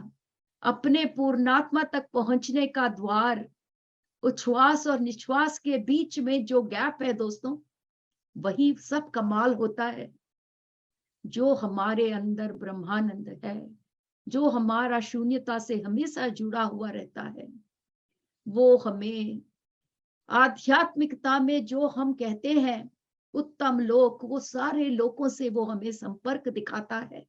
अपने पूर्णात्मा तक पहुंचने का द्वार, उच्छ्वास और निश्वास के बीच में जो गैप है दोस्तों, वही सब कमाल होता है। जो हमारे अंदर ब्रह्मानंद है, जो हमारा शून्यता से हमेशा जुड़ा हुआ रहता है, वो हमें आध्यात्मिकता में जो हम कहते हैं उत्तम लोक, वो सारे लोकों से वो हमें संपर्क दिखाता है।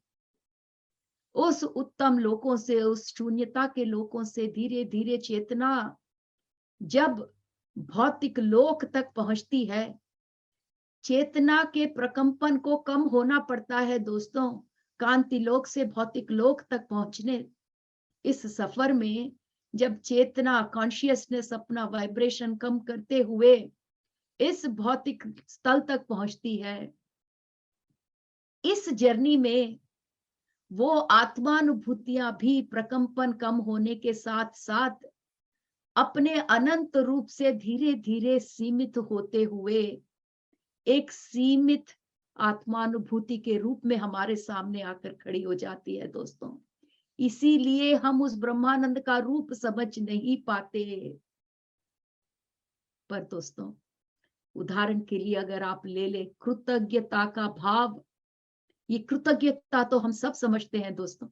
उस उत्तम लोकों से, उस शून्यता के लोकों से धीरे धीरे चेतना जब भौतिक लोक तक पहुंचती है, चेतना के प्रकंपन को कम होना पड़ता है दोस्तों, कांति लोक से भौतिक लोक तक पहुंचने। इस सफर में जब चेतना, कॉन्शियसनेस अपना वाइब्रेशन कम करते हुए इस भौतिक स्थल तक पहुंचती है, इस जर्नी में वो आत्मानुभूतियां भी प्रकंपन कम होने के साथ साथ अपने अनंत रूप से धीरे धीरे सीमित होते हुए एक सीमित आत्मानुभूति के रूप में हमारे सामने आकर खड़ी हो जाती है दोस्तों। इसीलिए हम उस ब्रह्मानंद का रूप समझ नहीं पाते। पर दोस्तों, उदाहरण के लिए अगर आप ले ले कृतज्ञता का भाव, ये कृतज्ञता तो हम सब समझते हैं दोस्तों,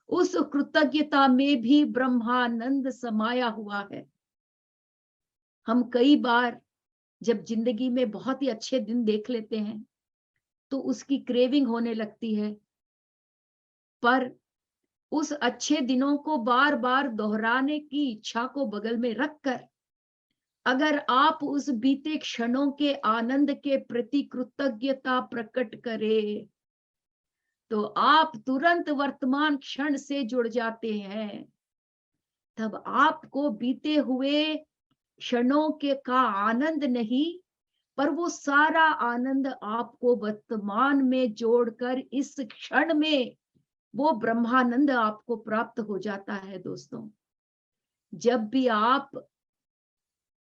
उस कृतज्ञता में भी ब्रह्मानंद समाया हुआ है। हम कई बार जब जिंदगी में बहुत ही अच्छे दिन देख लेते हैं तो उसकी क्रेविंग होने लगती है, पर उस अच्छे दिनों को बार बार दोहराने की इच्छा को बगल में रखकर अगर आप उस बीते क्षणों के आनंद के प्रति कृतज्ञता प्रकट करें तो आप तुरंत वर्तमान क्षण से जुड़ जाते हैं। तब आपको बीते हुए क्षणों के का आनंद नहीं, पर वो सारा आनंद आपको वर्तमान में जोड़कर इस क्षण में वो ब्रह्मानंद आपको प्राप्त हो जाता है दोस्तों। जब भी आप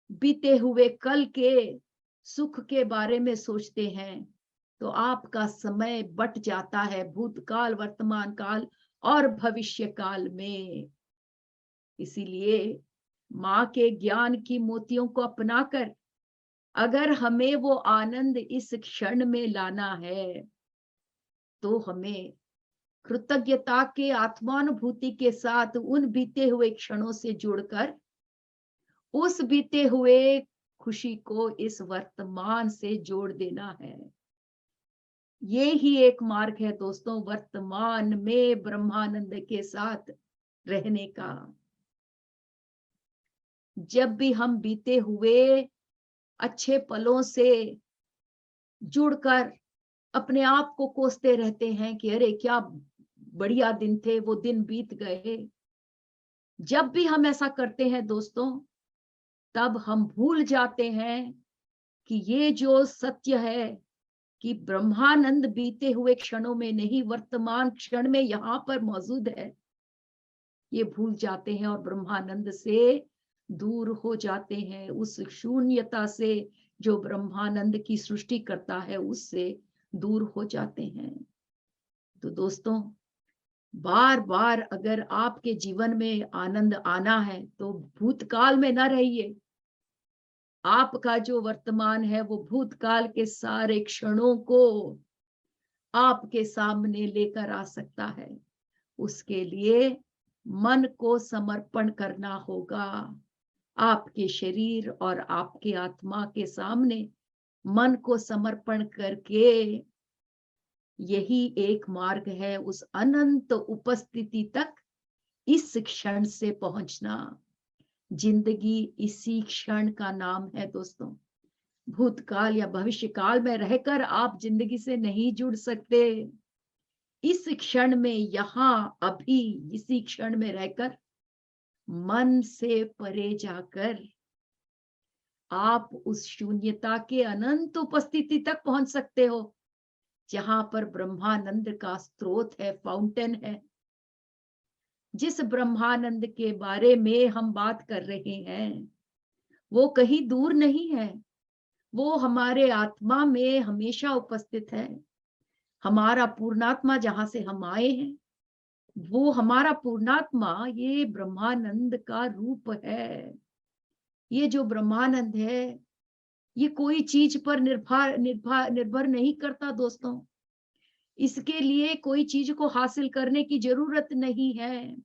बीते हुए कल के सुख के बारे में सोचते हैं तो आपका समय बट जाता है भूतकाल, वर्तमान काल और भविष्य काल में। इसीलिए माँ के ज्ञान की मोतियों को अपनाकर अगर हमें वो आनंद इस क्षण में लाना है तो हमें कृतज्ञता के आत्मानुभूति के साथ उन बीते हुए क्षणों से जुड़कर उस बीते हुए खुशी को इस वर्तमान से जोड़ देना है। ये ही एक मार्ग है दोस्तों, वर्तमान में ब्रह्मानंद के साथ रहने का। जब भी हम बीते हुए अच्छे पलों से जुड़कर अपने आप को कोसते रहते हैं कि अरे क्या बढ़िया दिन थे, वो दिन बीत गए, जब भी हम ऐसा करते हैं दोस्तों, तब हम भूल जाते हैं कि ये जो सत्य है कि ब्रह्मानंद बीते हुए क्षणों में नहीं, वर्तमान क्षण में यहाँ पर मौजूद है, ये भूल जाते हैं और ब्रह्मानंद से दूर हो जाते हैं। उस शून्यता से जो ब्रह्मानंद की सृष्टि करता है उससे दूर हो जाते हैं। तो दोस्तों, बार बार अगर आपके जीवन में आनंद आना है तो भूतकाल में न रहिए। आपका जो वर्तमान है वो भूतकाल के सारे क्षणों को आपके सामने लेकर आ सकता है। उसके लिए मन को समर्पण करना होगा। आपके शरीर और आपके आत्मा के सामने मन को समर्पण करके यही एक मार्ग है उस अनंत उपस्थिति तक इस क्षण से पहुंचना। जिंदगी इसी क्षण का नाम है दोस्तों। भूतकाल या भविष्य काल में रहकर आप जिंदगी से नहीं जुड़ सकते। इस क्षण में, यहाँ अभी इसी क्षण में रहकर मन से परे जाकर आप उस शून्यता के अनंत उपस्थिति तक पहुंच सकते हो जहां पर ब्रह्मानंद का स्रोत है, फाउंटेन है। जिस ब्रह्मानंद के बारे में हम बात कर रहे हैं वो कहीं दूर नहीं है, वो हमारे आत्मा में हमेशा उपस्थित है। हमारा पूर्णात्मा जहां से हम आए हैं वो हमारा पूर्णात्मा, ये ब्रह्मानंद का रूप है। ये जो ब्रह्मानंद है, ये कोई चीज पर निर्भर नहीं करता दोस्तों। इसके लिए कोई चीज को हासिल करने की जरूरत नहीं है।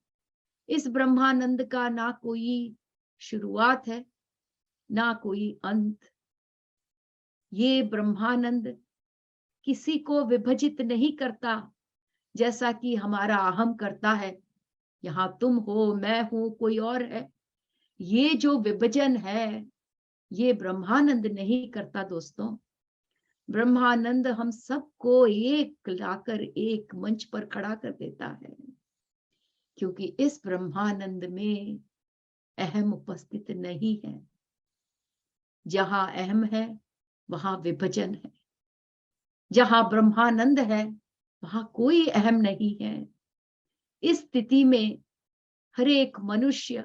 इस ब्रह्मानंद का ना कोई शुरुआत है, ना कोई अंत। ये ब्रह्मानंद किसी को विभाजित नहीं करता, जैसा कि हमारा अहम करता है। यहाँ तुम हो, मैं हूं, कोई और है। ये जो विभाजन है, ये ब्रह्मानंद नहीं करता दोस्तों। ब्रह्मानंद हम सबको एक लाकर एक मंच पर खड़ा कर देता है, क्योंकि इस ब्रह्मानंद में अहम उपस्थित नहीं है। जहां अहम है, वहां विभाजन है। जहां ब्रह्मानंद है, वहां कोई अहम नहीं है। इस स्थिति में हर एक मनुष्य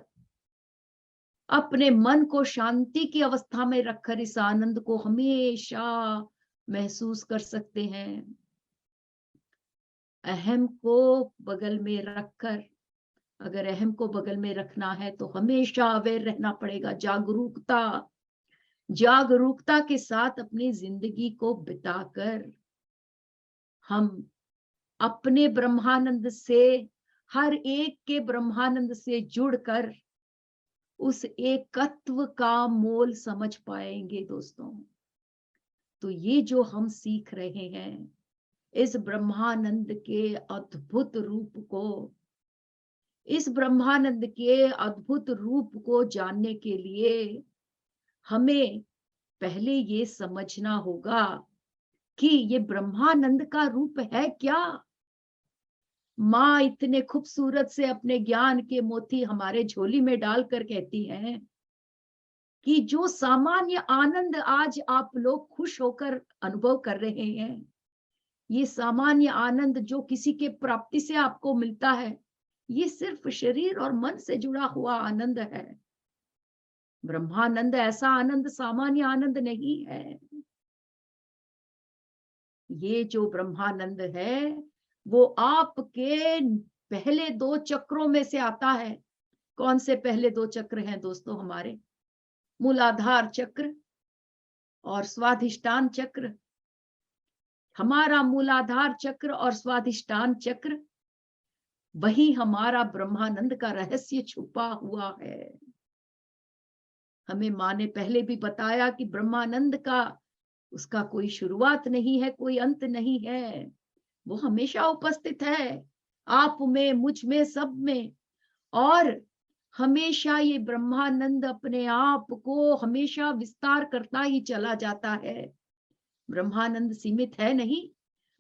अपने मन को शांति की अवस्था में रखकर इस आनंद को हमेशा महसूस कर सकते हैं। अहम को बगल में रखकर, अगर अहम को बगल में रखना है तो हमेशा अवेयर रहना पड़ेगा। जागरूकता के साथ अपनी जिंदगी को बिताकर हम अपने ब्रह्मानंद से, हर एक के ब्रह्मानंद से जुड़कर उस एकत्व का मोल समझ पाएंगे दोस्तों। तो ये जो हम सीख रहे हैं, इस ब्रह्मानंद के अद्भुत रूप को, इस ब्रह्मानंद के अद्भुत रूप को जानने के लिए हमें पहले ये समझना होगा कि ये ब्रह्मानंद का रूप है क्या। माँ इतने खूबसूरत से अपने ज्ञान के मोती हमारे झोली में डालकर कहती हैं कि जो सामान्य आनंद आज आप लोग खुश होकर अनुभव कर रहे हैं, ये सामान्य आनंद जो किसी के प्राप्ति से आपको मिलता है, ये सिर्फ शरीर और मन से जुड़ा हुआ आनंद है। ब्रह्मानंद ऐसा आनंद सामान्य आनंद नहीं है। ये जो ब्रह्मानंद है, वो आपके पहले 2 चक्रों में से आता है। कौन से पहले 2 चक्र हैं दोस्तों हमारे? मूलाधार चक्र और स्वाधिष्ठान चक्र। हमारा मूलाधार चक्र और स्वाधिष्ठान चक्र, वही हमारा ब्रह्मानंद का रहस्य छुपा हुआ है। हमें माँ ने पहले भी बताया कि ब्रह्मानंद का, उसका कोई शुरुआत नहीं है, कोई अंत नहीं है। वो हमेशा उपस्थित है, आप में, मुझ में, सब में। और हमेशा ये ब्रह्मानंद अपने आप को हमेशा विस्तार करता ही चला जाता है। ब्रह्मानंद सीमित है नहीं,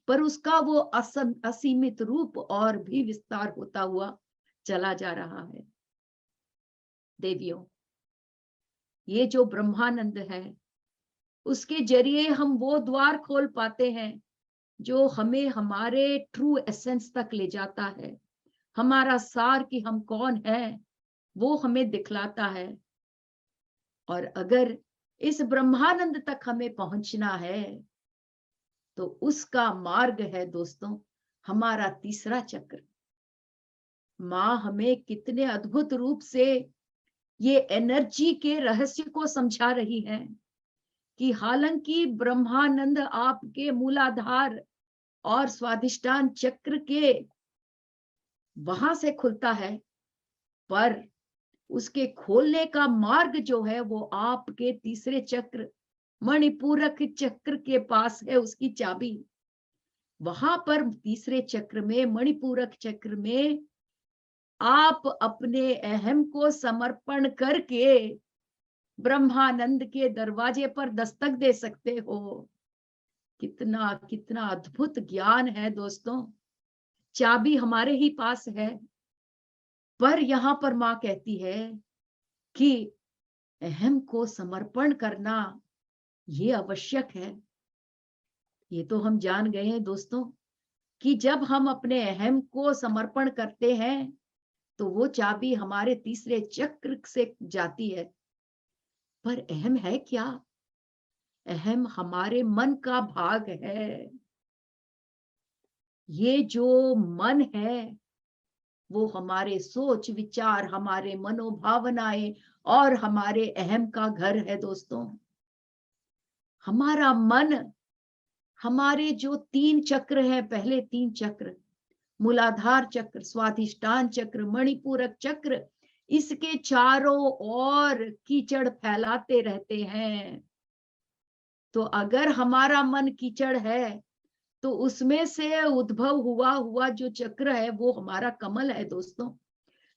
पर उसका वो असीमित रूप और भी विस्तार होता हुआ चला जा रहा है। देवियों, ये जो ब्रह्मानंद है, उसके जरिए हम वो द्वार खोल पाते हैं जो हमें हमारे ट्रू एसेंस तक ले जाता है। हमारा सार कि हम कौन है, वो हमें दिखलाता है। और अगर इस ब्रह्मानंद तक हमें पहुंचना है, तो उसका मार्ग है दोस्तों हमारा तीसरा चक्र। माँ हमें कितने अद्भुत रूप से ये एनर्जी के रहस्य को समझा रही है कि हालांकि ब्रह्मानंद आपके मूलाधार और स्वाधिष्ठान चक्र के वहां से खुलता है, पर उसके खोलने का मार्ग जो है वो आपके तीसरे चक्र, मणिपूरक चक्र के पास है, उसकी चाबी। वहां पर तीसरे चक्र में, मणिपूरक चक्र में, आप अपने अहम को समर्पण करके ब्रह्मानंद के दरवाजे पर दस्तक दे सकते हो। कितना कितना अद्भुत ज्ञान है दोस्तों। चाबी हमारे ही पास है, पर यहां पर मां कहती है कि अहम को समर्पण करना ये आवश्यक है। ये तो हम जान गए हैं दोस्तों कि जब हम अपने अहम को समर्पण करते हैं, तो वो चाबी हमारे तीसरे चक्र से जाती है। पर अहम है क्या? अहम हमारे मन का भाग है। ये जो मन है, वो हमारे सोच विचार, हमारे मनोभावनाएं और हमारे अहम का घर है दोस्तों। हमारा मन, हमारे जो 3 चक्र है, पहले 3 चक्र, मूलाधार चक्र, स्वाधिष्ठान चक्र, मणिपूरक चक्र, इसके चारों ओर कीचड़ फैलाते रहते हैं। तो अगर हमारा मन कीचड़ है तो उसमें से उद्भव हुआ जो चक्र है वो हमारा कमल है दोस्तों।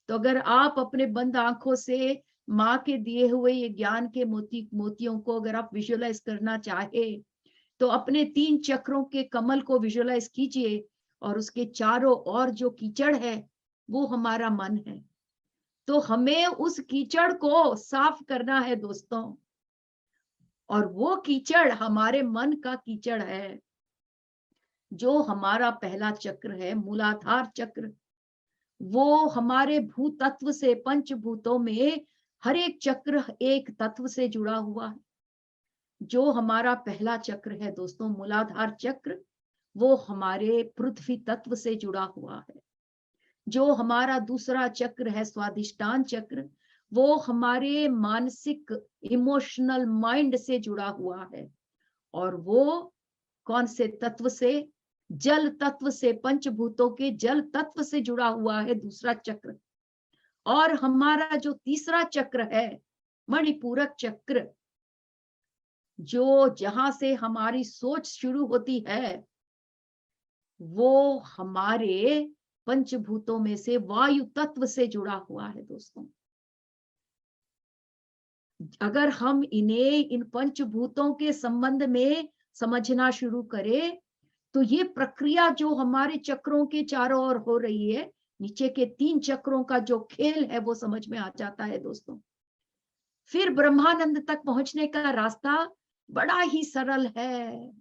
तो अगर आप अपने बंद आंखों से माँ के दिए हुए ये ज्ञान के मोतियों को अगर आप विजुअलाइज करना चाहे तो अपने 3 चक्रों के कमल को विजुअलाइज कीजिए, और उसके चारों ओर जो कीचड़ है वो हमारा मन है। तो हमें उस कीचड़ को साफ करना है दोस्तों, और वो कीचड़ हमारे मन का कीचड़ है, जो हमारा पहला चक्र है, मूलाधार चक्र। वो हमारे भू तत्व से, पंचभूतों में हर एक चक्र एक तत्व से जुड़ा हुआ है। जो हमारा पहला चक्र है दोस्तों, मूलाधार चक्र, वो हमारे पृथ्वी तत्व से जुड़ा हुआ है। जो हमारा दूसरा चक्र है, स्वाधिष्ठान चक्र, वो हमारे मानसिक, इमोशनल माइंड से जुड़ा हुआ है। और वो कौन से तत्व से? जल तत्व से, पंचभूतों के जल तत्व से जुड़ा हुआ है दूसरा चक्र। और हमारा जो तीसरा चक्र है, मणिपूरक चक्र, जो जहां से हमारी सोच शुरू होती है, वो हमारे पंचभूतों में से वायु तत्व से जुड़ा हुआ है दोस्तों। अगर हम इन्हें, इन पंचभूतों के संबंध में समझना शुरू करें तो ये प्रक्रिया जो हमारे चक्रों के चारों ओर हो रही है, नीचे के 3 चक्रों का जो खेल है वो समझ में आ जाता है दोस्तों। फिर ब्रह्मानंद तक पहुंचने का रास्ता बड़ा ही सरल है।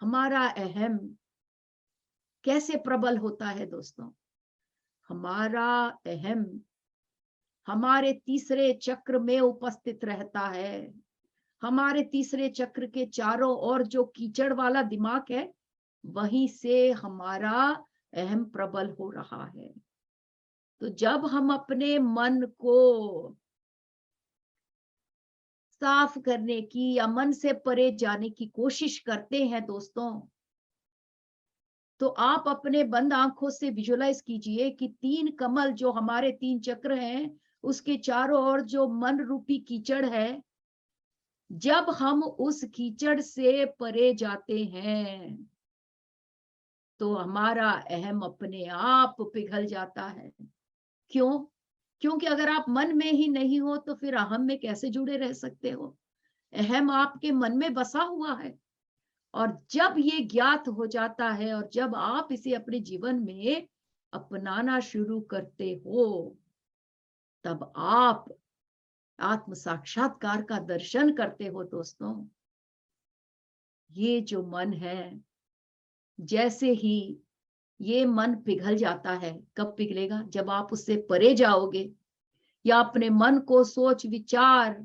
हमारा अहम कैसे प्रबल होता है दोस्तों? हमारा अहम हमारे तीसरे चक्र में उपस्थित रहता है। हमारे तीसरे चक्र के चारों ओर जो कीचड़ वाला दिमाग है, वहीं से हमारा अहम प्रबल हो रहा है। तो जब हम अपने मन को साफ करने की या मन से परे जाने की कोशिश करते हैं दोस्तों, तो आप अपने बंद आंखों से विजुअलाइज कीजिए कि 3 कमल जो हमारे 3 चक्र हैं, उसके चारों ओर जो मन रूपी कीचड़ है, जब हम उस कीचड़ से परे जाते हैं तो हमारा अहम अपने आप पिघल जाता है। क्यों? क्योंकि अगर आप मन में ही नहीं हो तो फिर अहम में कैसे जुड़े रह सकते हो? अहम आपके मन में बसा हुआ है। और जब ये ज्ञात हो जाता है और जब आप इसे अपने जीवन में अपनाना शुरू करते हो, तब आप आत्म साक्षात्कार का दर्शन करते हो दोस्तों। ये जो मन है, जैसे ही ये मन पिघल जाता है, कब पिघलेगा? जब आप उससे परे जाओगे, या अपने मन को सोच विचार,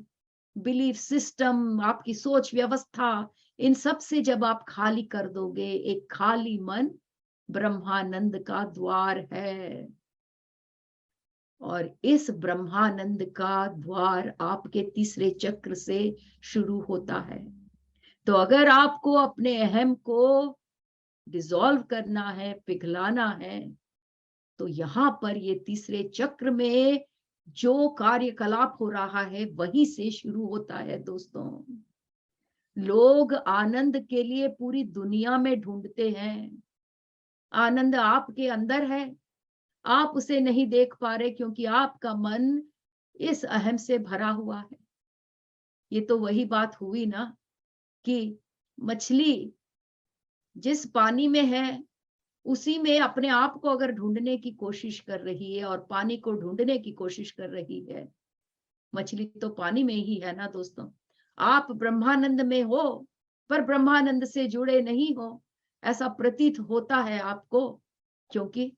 बिलीफ सिस्टम, आपकी सोच व्यवस्था, इन सब से जब आप खाली कर दोगे। एक खाली मन ब्रह्मानंद का द्वार है, और इस ब्रह्मानंद का द्वार आपके तीसरे चक्र से शुरू होता है। तो अगर आपको अपने अहम को डिसॉल्व करना है, पिघलाना है, तो यहाँ पर ये तीसरे चक्र में जो कार्यकलाप हो रहा है वहीं से शुरू होता है दोस्तों। लोग आनंद के लिए पूरी दुनिया में ढूंढते हैं। आनंद आपके अंदर है, आप उसे नहीं देख पा रहे क्योंकि आपका मन इस अहम से भरा हुआ है। ये तो वही बात हुई ना कि मछली जिस पानी में है उसी में अपने आप को अगर ढूंढने की कोशिश कर रही है और पानी को ढूंढने की कोशिश कर रही है, मछली तो पानी में ही है ना दोस्तों। आप ब्रह्मानंद में हो पर ब्रह्मानंद से जुड़े नहीं हो, ऐसा प्रतीत होता है आपको, क्योंकि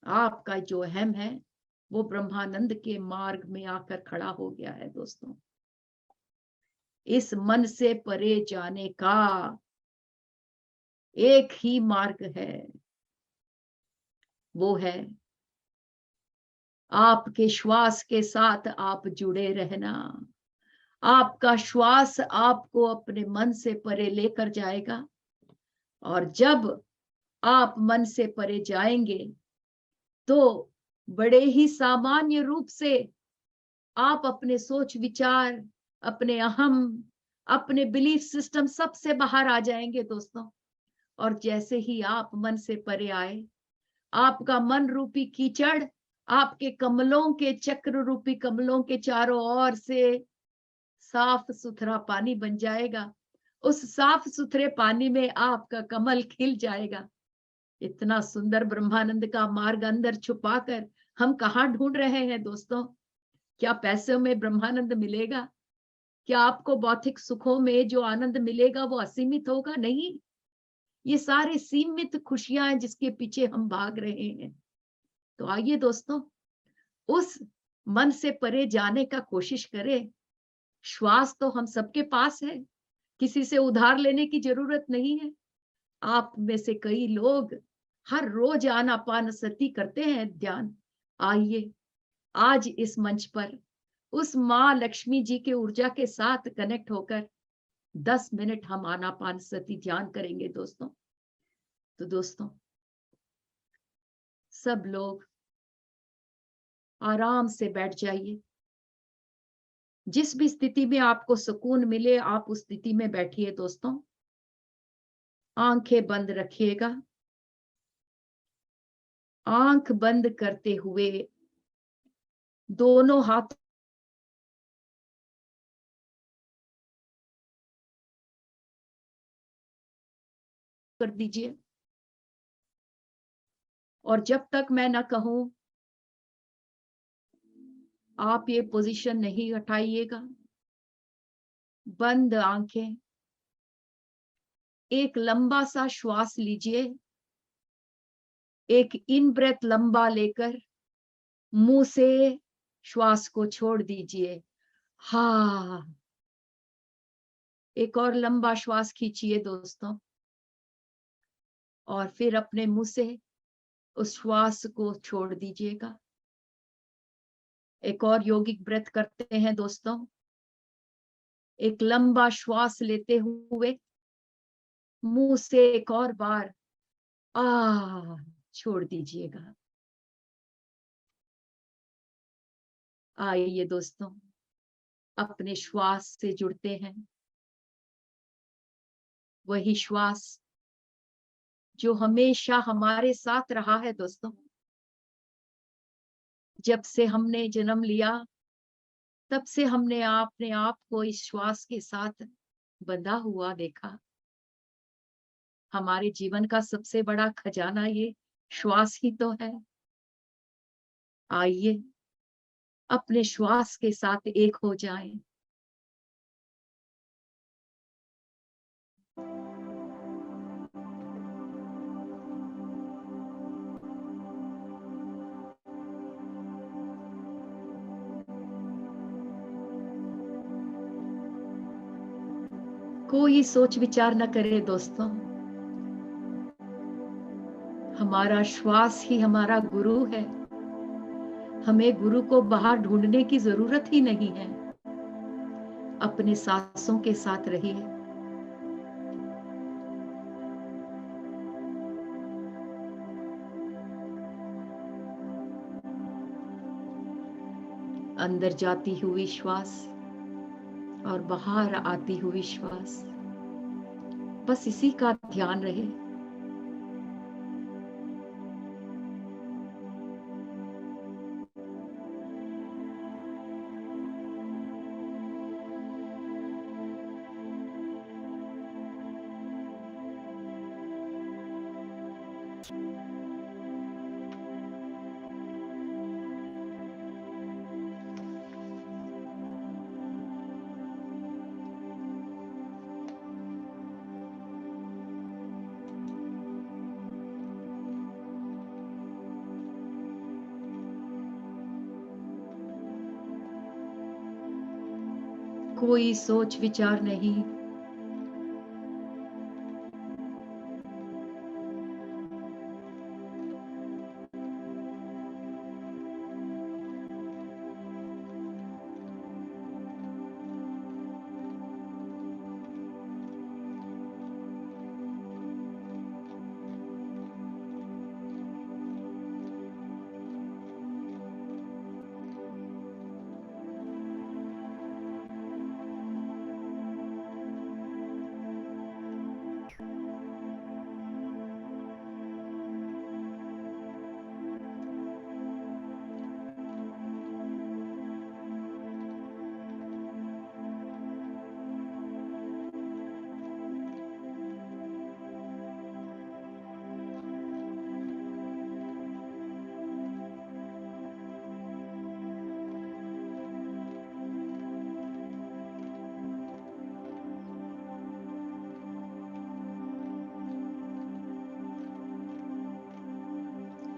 आपका जो अहम है वो ब्रह्मानंद के मार्ग में आकर खड़ा हो गया है दोस्तों। इस मन से परे जाने का एक ही मार्ग है, वो है आपके श्वास के साथ आप जुड़े रहना। आपका श्वास आपको अपने मन से परे लेकर जाएगा, और जब आप मन से परे जाएंगे तो बड़े ही सामान्य रूप से आप अपने सोच विचार, अपने अहम, अपने बिलीफ सिस्टम सबसे बाहर आ जाएंगे दोस्तों। और जैसे ही आप मन से परे आए, आपका मन रूपी कीचड़ आपके कमलों के, चक्र रूपी कमलों के चारों ओर से साफ सुथरा पानी बन जाएगा। उस साफ सुथरे पानी में आपका कमल खिल जाएगा। इतना सुंदर ब्रह्मानंद का मार्ग अंदर छुपाकर हम कहाँ ढूंढ रहे हैं दोस्तों? क्या पैसों में ब्रह्मानंद मिलेगा? क्या आपको भौतिक सुखों में जो आनंद मिलेगा वो असीमित होगा? नहीं, ये सारे सीमित खुशियां हैं जिसके पीछे हम भाग रहे हैं। तो आइए दोस्तों, उस मन से परे जाने का कोशिश करें। श्वास तो हम सबके पास है, किसी से उधार लेने की जरूरत नहीं है। आप में से कई लोग हर रोज आनापानसति करते हैं, ध्यान। आइए आज इस मंच पर उस माँ लक्ष्मी जी के ऊर्जा के साथ कनेक्ट होकर 10 मिनट हम आनापानसति ध्यान करेंगे दोस्तों। तो दोस्तों, सब लोग आराम से बैठ जाइए। जिस भी स्थिति में आपको सुकून मिले, आप उस स्थिति में बैठिए दोस्तों। आंखें बंद रखिएगा। आंख बंद करते हुए दोनों हाथ कर दीजिए, और जब तक मैं ना कहूं आप ये पोजीशन नहीं हटाइएगा। बंद आंखें, एक लंबा सा श्वास लीजिए। एक इन ब्रेथ लंबा लेकर मुंह से श्वास को छोड़ दीजिए। हा, एक और लंबा श्वास खींचिए दोस्तों, और फिर अपने मुंह से उस श्वास को छोड़ दीजिएगा। एक और योगिक ब्रेथ करते हैं दोस्तों। एक लंबा श्वास लेते हुए मुंह से एक और बार छोड़ दीजिएगा। आइए दोस्तों, अपने श्वास से जुड़ते हैं। वही श्वास जो हमेशा हमारे साथ रहा है दोस्तों। जब से हमने जन्म लिया तब से हमने अपने आप को इस श्वास के साथ बंधा हुआ देखा। हमारे जीवन का सबसे बड़ा खजाना ये श्वास ही तो है। आइए अपने श्वास के साथ एक हो जाएं। कोई सोच विचार न करे दोस्तों। हमारा श्वास ही हमारा गुरु है। हमें गुरु को बाहर ढूंढने की जरूरत ही नहीं है। अपने सांसों के साथ रहिए। अंदर जाती हुई श्वास और बाहर आती हुई श्वास, बस इसी का ध्यान रहे। कोई सोच विचार नहीं।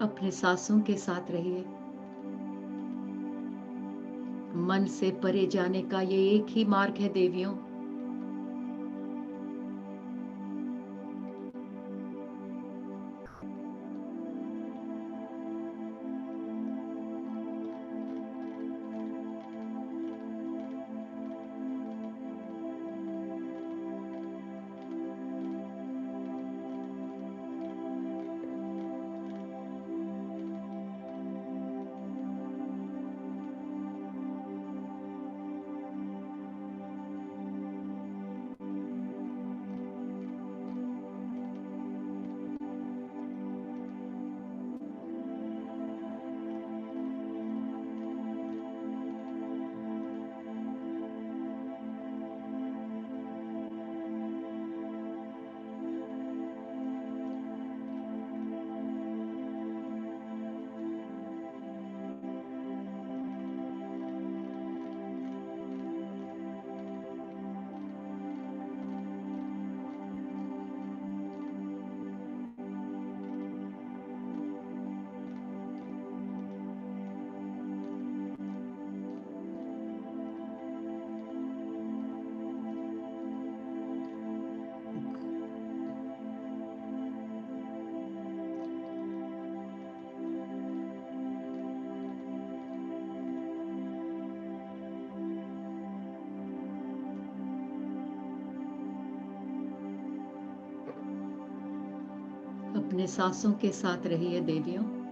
अपने सांसों के साथ रहिए। मन से परे जाने का ये एक ही मार्ग है देवियों। अपने सांसों के साथ रहिए देवियों।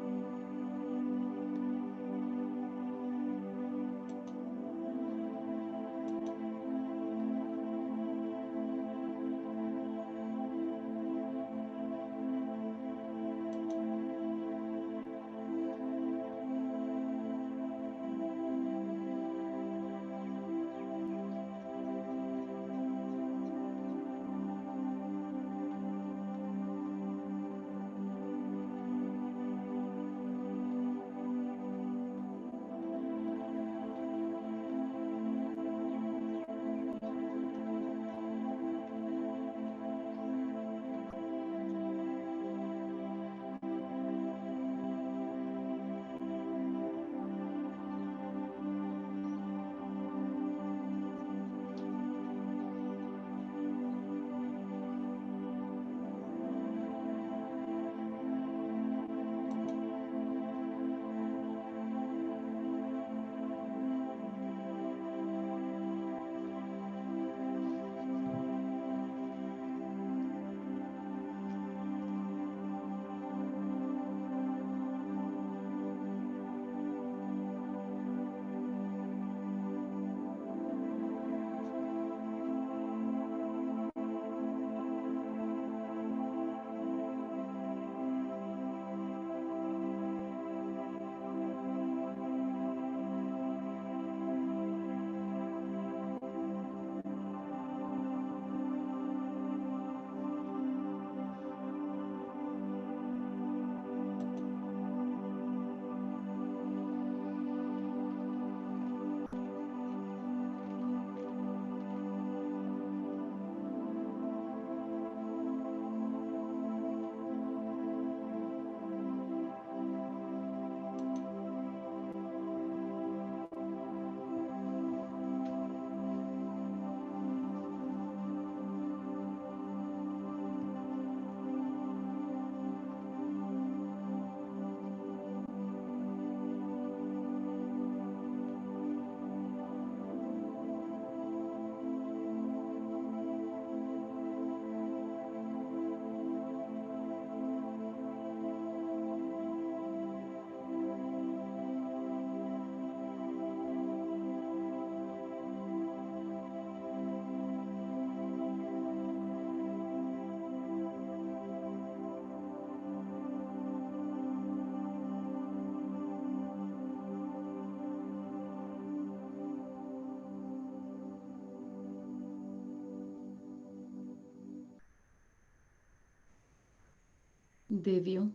देवियों,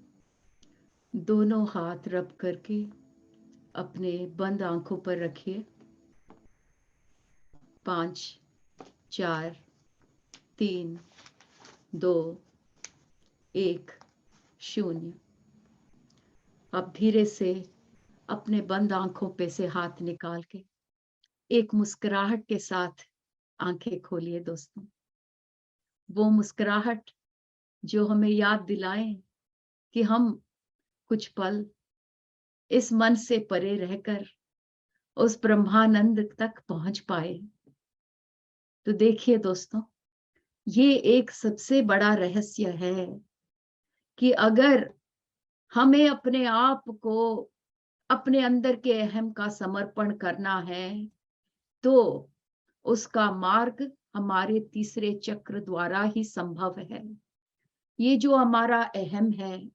दोनों हाथ रब करके अपने बंद आंखों पर रखिए। 5, 4, 3, 2, 1, 0। अब धीरे से अपने बंद आंखों पे से हाथ निकाल के एक मुस्कुराहट के साथ आंखें खोलिए दोस्तों। वो मुस्कुराहट जो हमें याद दिलाए कि हम कुछ पल इस मन से परे रहकर उस ब्रह्मानंद तक पहुंच पाए। तो देखिए दोस्तों, ये एक सबसे बड़ा रहस्य है कि अगर हमें अपने आप को अपने अंदर के अहम का समर्पण करना है, तो उसका मार्ग हमारे तीसरे चक्र द्वारा ही संभव है। ये जो हमारा अहम है,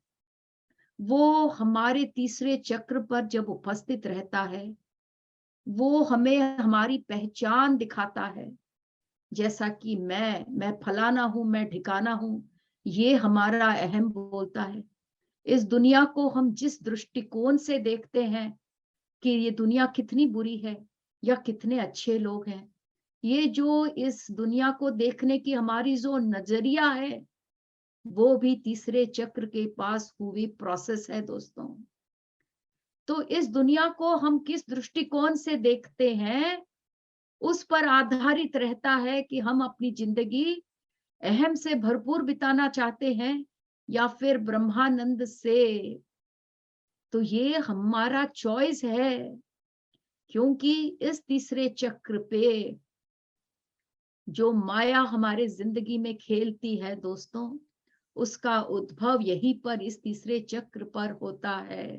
वो हमारे तीसरे चक्र पर जब उपस्थित रहता है, वो हमें हमारी पहचान दिखाता है। जैसा कि मैं फलाना हूं, मैं ठिकाना हूं, ये हमारा अहम बोलता है। इस दुनिया को हम जिस दृष्टिकोण से देखते हैं कि ये दुनिया कितनी बुरी है या कितने अच्छे लोग हैं, ये जो इस दुनिया को देखने की हमारी जो नजरिया है, वो भी तीसरे चक्र के पास हुई प्रोसेस है दोस्तों। तो इस दुनिया को हम किस दृष्टिकोण से देखते हैं, उस पर आधारित रहता है कि हम अपनी जिंदगी अहम से भरपूर बिताना चाहते हैं या फिर ब्रह्मानंद से। तो ये हमारा चॉइस है, क्योंकि इस तीसरे चक्र पे जो माया हमारे जिंदगी में खेलती है दोस्तों, उसका उद्भव यहीं पर इस तीसरे चक्र पर होता है।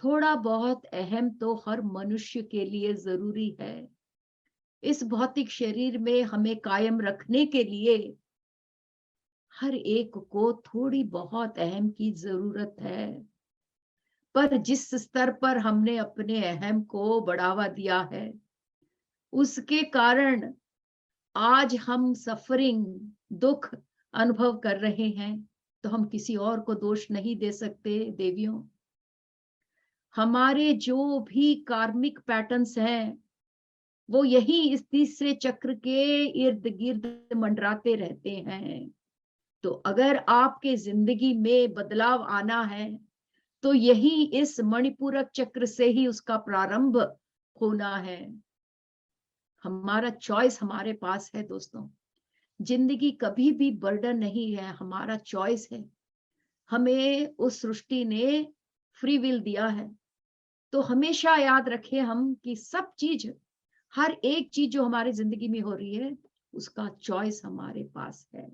थोड़ा बहुत अहम तो हर मनुष्य के लिए जरूरी है। इस भौतिक शरीर में हमें कायम रखने के लिए हर एक को थोड़ी बहुत अहम की जरूरत है। पर जिस स्तर पर हमने अपने अहम को बढ़ावा दिया है, उसके कारण आज हम सफरिंग, दुख अनुभव कर रहे हैं। तो हम किसी और को दोष नहीं दे सकते देवियों। हमारे जो भी कार्मिक पैटर्न्स हैं, वो यही इस तीसरे चक्र के इर्द गिर्द मंडराते रहते हैं। तो अगर आपके जिंदगी में बदलाव आना है, तो यही इस मणिपूरक चक्र से ही उसका प्रारंभ होना है। हमारा चॉइस हमारे पास है दोस्तों। जिंदगी कभी भी बर्डन नहीं है, हमारा चॉइस है। हमें उस सृष्टि ने फ्री विल दिया है। तो हमेशा याद रखें हम कि सब चीज, हर एक चीज जो हमारी जिंदगी में हो रही है, उसका चॉइस हमारे पास है।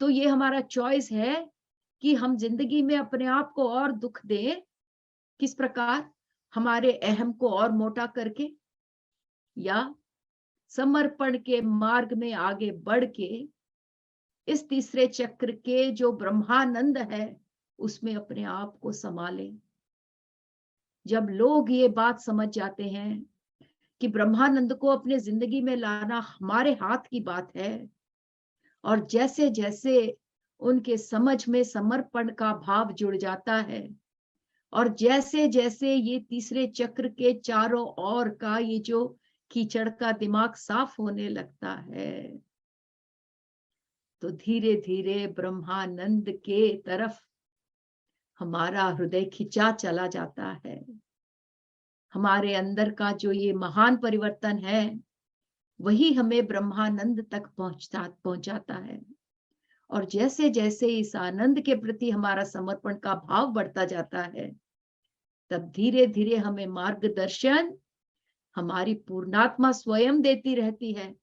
तो ये हमारा चॉइस है कि हम जिंदगी में अपने आप को और दुख दें, किस प्रकार, हमारे अहम को और मोटा करके, या समर्पण के मार्ग में आगे बढ़ के इस तीसरे चक्र के जो ब्रह्मानंद है, उसमें अपने आप को संभालें। जब लोग ये बात समझ जाते हैं कि ब्रह्मानंद को अपने जिंदगी में लाना हमारे हाथ की बात है, और जैसे जैसे उनके समझ में समर्पण का भाव जुड़ जाता है, और जैसे जैसे ये तीसरे चक्र के चारों ओर का ये जो कीचड़ का दिमाग साफ होने लगता है, तो धीरे धीरे ब्रह्मानंद के तरफ हमारा हृदय खिंचा चला जाता है। हमारे अंदर का जो ये महान परिवर्तन है, वही हमें ब्रह्मानंद तक पहुंचाता है। और जैसे जैसे इस आनंद के प्रति हमारा समर्पण का भाव बढ़ता जाता है, तब धीरे धीरे हमें मार्गदर्शन हमारी पूर्णात्मा स्वयं देती रहती है।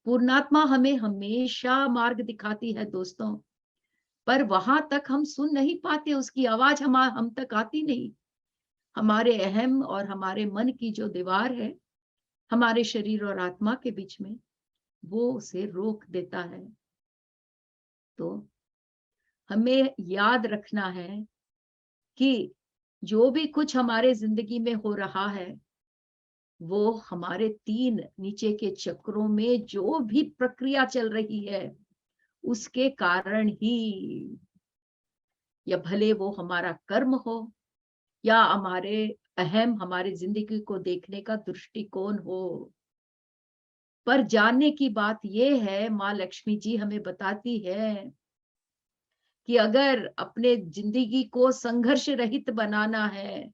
पूर्णात्मा हमें हमेशा मार्ग दिखाती है दोस्तों, पर वहां तक हम सुन नहीं पाते, उसकी आवाज हम तक आती नहीं। हमारे अहम और हमारे मन की जो दीवार है हमारे शरीर और आत्मा के बीच में, वो उसे रोक देता है। तो हमें याद रखना है कि जो भी कुछ हमारे जिंदगी में हो रहा है, वो हमारे तीन नीचे के चक्रों में जो भी प्रक्रिया चल रही है, उसके कारण ही। या भले वो हमारा कर्म हो, या हमारे अहम, हमारी जिंदगी को देखने का दृष्टिकोण हो। पर जानने की बात यह है, माँ लक्ष्मी जी हमें बताती है कि अगर अपने जिंदगी को संघर्ष रहित बनाना है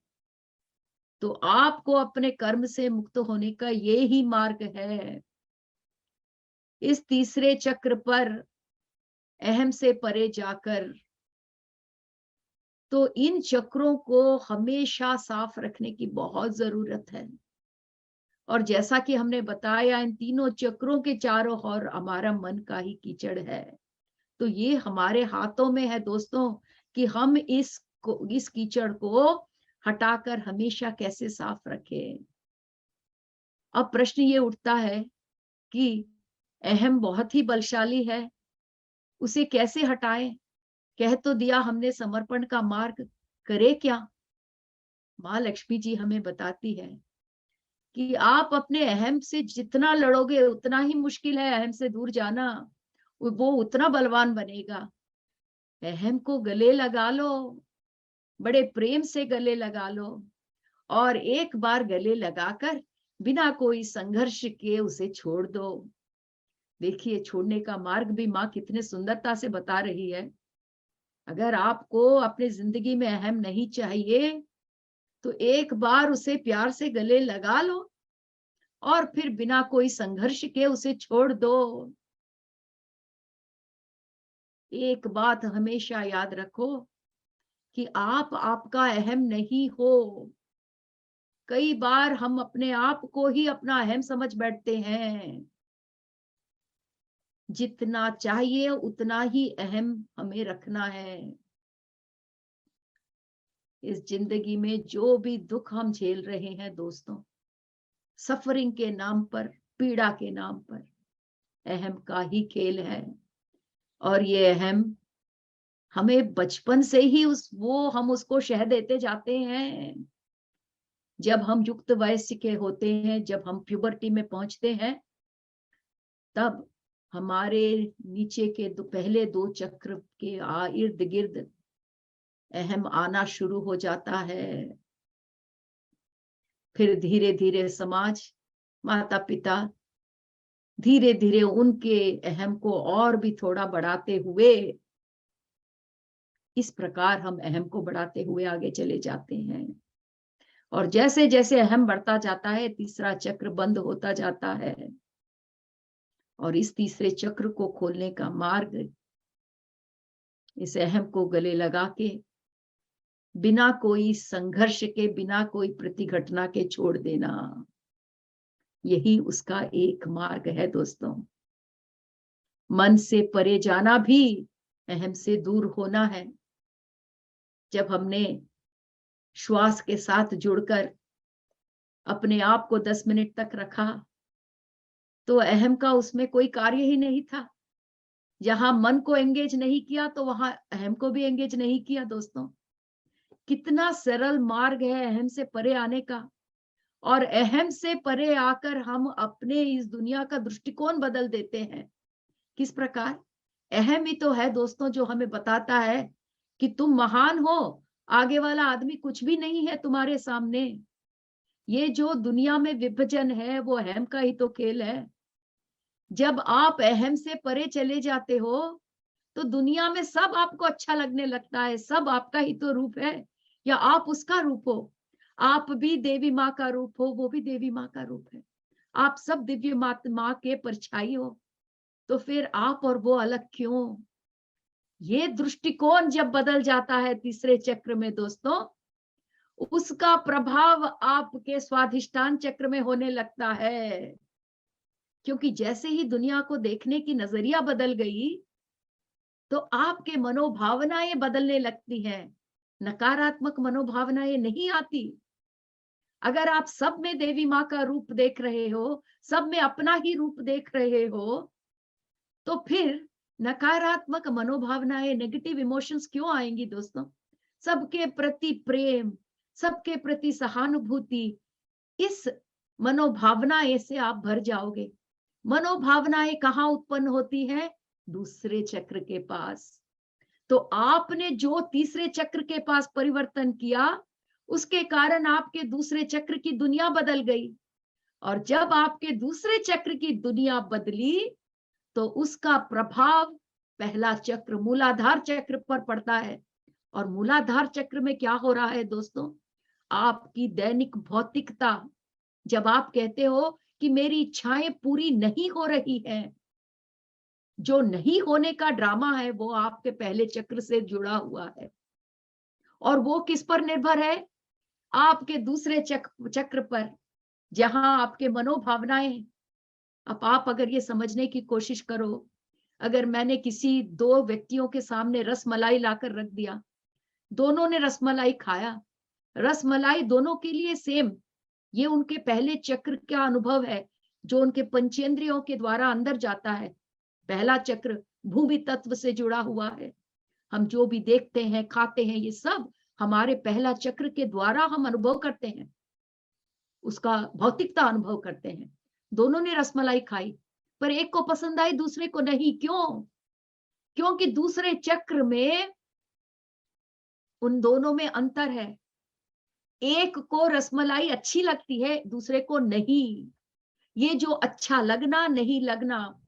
तो आपको अपने कर्म से मुक्त होने का ये ही मार्ग है। इस तीसरे चक्र पर अहम से परे जाकर, तो इन चक्रों को हमेशा साफ रखने की बहुत जरूरत है। और जैसा कि हमने बताया, इन तीनों चक्रों के चारों ओर हमारा मन का ही कीचड़ है। तो ये हमारे हाथों में है दोस्तों कि हम इस कीचड़ को हटाकर हमेशा कैसे साफ रखें। अब प्रश्न ये उठता है कि अहम बहुत ही बलशाली है, उसे कैसे हटाएं? कह तो दिया हमने समर्पण का मार्ग, करे क्या? माँ लक्ष्मी जी हमें बताती है कि आप अपने अहम से जितना लड़ोगे उतना ही मुश्किल है अहम से दूर जाना, वो उतना बलवान बनेगा। अहम को गले लगा लो, बड़े प्रेम से गले लगा लो, और एक बार गले लगाकर बिना कोई संघर्ष के उसे छोड़ दो। देखिए, छोड़ने का मार्ग भी माँ कितने सुंदरता से बता रही है। अगर आपको अपने जिंदगी में अहम नहीं चाहिए तो एक बार उसे प्यार से गले लगा लो और फिर बिना कोई संघर्ष के उसे छोड़ दो। एक बात हमेशा याद रखो कि आप आपका अहम नहीं हो। कई बार हम अपने आप को ही अपना अहम समझ बैठते हैं। जितना चाहिए उतना ही अहम हमें रखना है। इस जिंदगी में जो भी दुख हम झेल रहे हैं दोस्तों, सफरिंग के नाम पर, पीड़ा के नाम पर, अहम का ही खेल है। और ये अहम हमें बचपन से ही हम उसको शह देते जाते हैं। जब हम युक्त वयस्य के होते हैं, जब हम प्यूबर्टी में पहुंचते हैं, तब हमारे नीचे के पहले दो चक्र के इर्द गिर्द अहम आना शुरू हो जाता है। फिर धीरे धीरे समाज, माता पिता धीरे धीरे उनके अहम को और भी थोड़ा बढ़ाते हुए, इस प्रकार हम अहम को बढ़ाते हुए आगे चले जाते हैं। और जैसे जैसे अहम बढ़ता जाता है, तीसरा चक्र बंद होता जाता है। और इस तीसरे चक्र को खोलने का मार्ग, इस अहम को गले लगा के, बिना कोई संघर्ष के, बिना कोई प्रतिघटना के छोड़ देना, यही उसका एक मार्ग है दोस्तों। मन से परे जाना भी अहम से दूर होना है। जब हमने श्वास के साथ जुड़कर अपने आप को 10 मिनट तक रखा तो अहम का उसमें कोई कार्य ही नहीं था। जहां मन को एंगेज नहीं किया तो वहां अहम को भी एंगेज नहीं किया दोस्तों। कितना सरल मार्ग है अहम से परे आने का। और अहम से परे आकर हम अपने इस दुनिया का दृष्टिकोण बदल देते हैं। किस प्रकार? अहम ही तो है दोस्तों जो हमें बताता है कि तुम महान हो, आगे वाला आदमी कुछ भी नहीं है तुम्हारे सामने। ये जो दुनिया में विभाजन है वो अहम का ही तो खेल है। जब आप अहम से परे चले जाते हो तो दुनिया में सब आपको अच्छा लगने लगता है। सब आपका ही तो रूप है, या आप उसका रूप हो। आप भी देवी माँ का रूप हो, वो भी देवी माँ का रूप है। आप सब दिव्य माँ के परछाई हो, तो फिर आप और वो अलग क्यों? ये दृष्टिकोण जब बदल जाता है तीसरे चक्र में दोस्तों, उसका प्रभाव आपके स्वाधिष्ठान चक्र में होने लगता है। क्योंकि जैसे ही दुनिया को देखने की नजरिया बदल गई तो आपके मनोभावनाएं बदलने लगती हैं। नकारात्मक मनोभावनाएं नहीं आती। अगर आप सब में देवी माँ का रूप देख रहे हो, सब में अपना ही रूप देख रहे हो, तो फिर नकारात्मक मनोभावनाएं, नेगेटिव इमोशंस क्यों आएंगी दोस्तों? सबके प्रति प्रेम, सबके प्रति सहानुभूति, इस मनोभावनाएं से आप भर जाओगे। मनोभावनाएं कहाँ उत्पन्न होती है? दूसरे चक्र के पास। तो आपने जो तीसरे चक्र के पास परिवर्तन किया, उसके कारण आपके दूसरे चक्र की दुनिया बदल गई। और जब आपके दूसरे चक्र की दुनिया बदली तो उसका प्रभाव पहला चक्र मूलाधार चक्र पर पड़ता है। और मूलाधार चक्र में क्या हो रहा है दोस्तों, आपकी दैनिक भौतिकता। जब आप कहते हो कि मेरी इच्छाएं पूरी नहीं हो रही हैं, जो नहीं होने का ड्रामा है वो आपके पहले चक्र से जुड़ा हुआ है। और वो किस पर निर्भर है, आपके दूसरे चक्र पर, जहां आपके मनोभावनाएं। अब आप अगर ये समझने की कोशिश करो, अगर मैंने किसी दो व्यक्तियों के सामने रसमलाई लाकर रख दिया, दोनों ने रसमलाई खाया, रसमलाई दोनों के लिए सेम, ये उनके पहले चक्र का अनुभव है जो उनके पंचेंद्रियों के द्वारा अंदर जाता है। पहला चक्र भूमि तत्व से जुड़ा हुआ है। हम जो भी देखते हैं, खाते हैं, ये सब हमारे पहला चक्र के द्वारा हम अनुभव करते हैं, उसका भौतिकता अनुभव करते हैं। दोनों ने रसमलाई खाई, पर एक को पसंद आई, दूसरे को नहीं। क्यों? क्योंकि दूसरे चक्र में उन दोनों में अंतर है। एक को रसमलाई अच्छी लगती है, दूसरे को नहीं। ये जो अच्छा लगना नहीं लगना,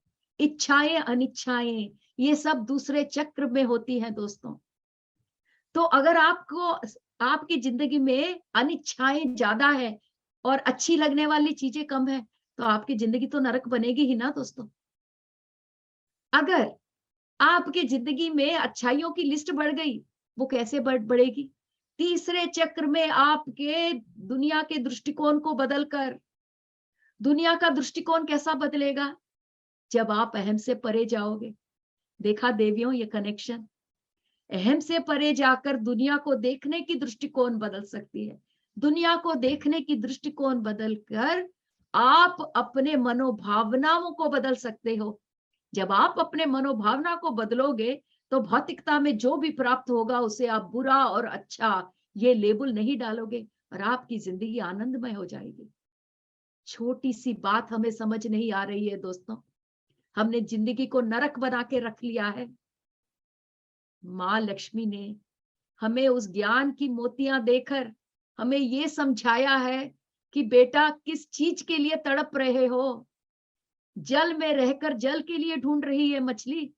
इच्छाएं अनिच्छाएं, ये सब दूसरे चक्र में होती हैं दोस्तों। तो अगर आपको आपकी जिंदगी में अनिच्छाएं ज्यादा है और अच्छी लगने वाली चीजें कम है, तो आपकी जिंदगी तो नरक बनेगी ही ना दोस्तों। अगर आपकी जिंदगी में अच्छाइयों की लिस्ट बढ़ गई, वो कैसे बढ़ेगी? तीसरे चक्र में आपके दुनिया के दृष्टिकोण को बदलकर, दुनिया का दृष्टिकोण कैसा बदलेगा? जब आप अहम से परे जाओगे। देखा देवियों ये कनेक्शन? अहम से परे जाकर दुनिया को देखने की दृष्टिकोण बदल सकती है। दुनिया को देखने की दृष्टिकोण बदलकर आप अपने मनोभावनाओं को बदल सकते हो। जब आप अपने मनोभावना को बदलोगे तो भौतिकता में जो भी प्राप्त होगा उसे आप बुरा और अच्छा ये लेबल नहीं डालोगे और आपकी जिंदगी आनंदमय हो जाएगी। छोटी सी बात हमें समझ नहीं आ रही है दोस्तों, हमने जिंदगी को नरक बना के रख लिया है। माँ लक्ष्मी ने हमें उस ज्ञान की मोतियां देकर हमें ये समझाया है कि बेटा किस चीज के लिए तड़प रहे हो। जल में रहकर जल के लिए ढूंढ रही है मछली,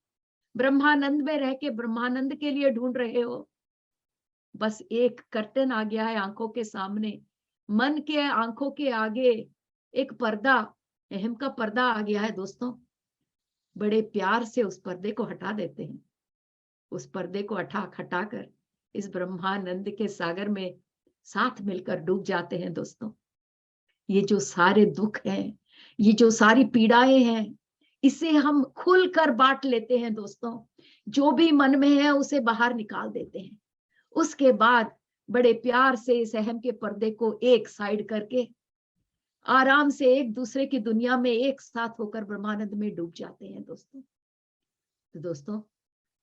ब्रह्मानंद में रह के ब्रह्मानंद के लिए ढूंढ रहे हो। बस एक कर्टन आ गया है आंखों के सामने, मन के आंखों के आगे एक पर्दा, अहम का पर्दा आ गया है दोस्तों। बड़े प्यार से उस पर्दे को हटा देते हैं। उस पर्दे को हटाकर इस ब्रह्मानंद के सागर में साथ मिलकर डूब जाते हैं दोस्तों। ये जो सारे दुख हैं, ये जो सारी पीड़ाएं हैं, इसे हम खुलकर बांट लेते हैं दोस्तों। जो भी मन में है उसे बाहर निकाल देते हैं। उसके बाद बड़े प्यार से इस अहम के पर्दे को एक साइड करके आराम से एक दूसरे की दुनिया में एक साथ होकर ब्रह्मानंद में डूब जाते हैं दोस्तों। तो दोस्तों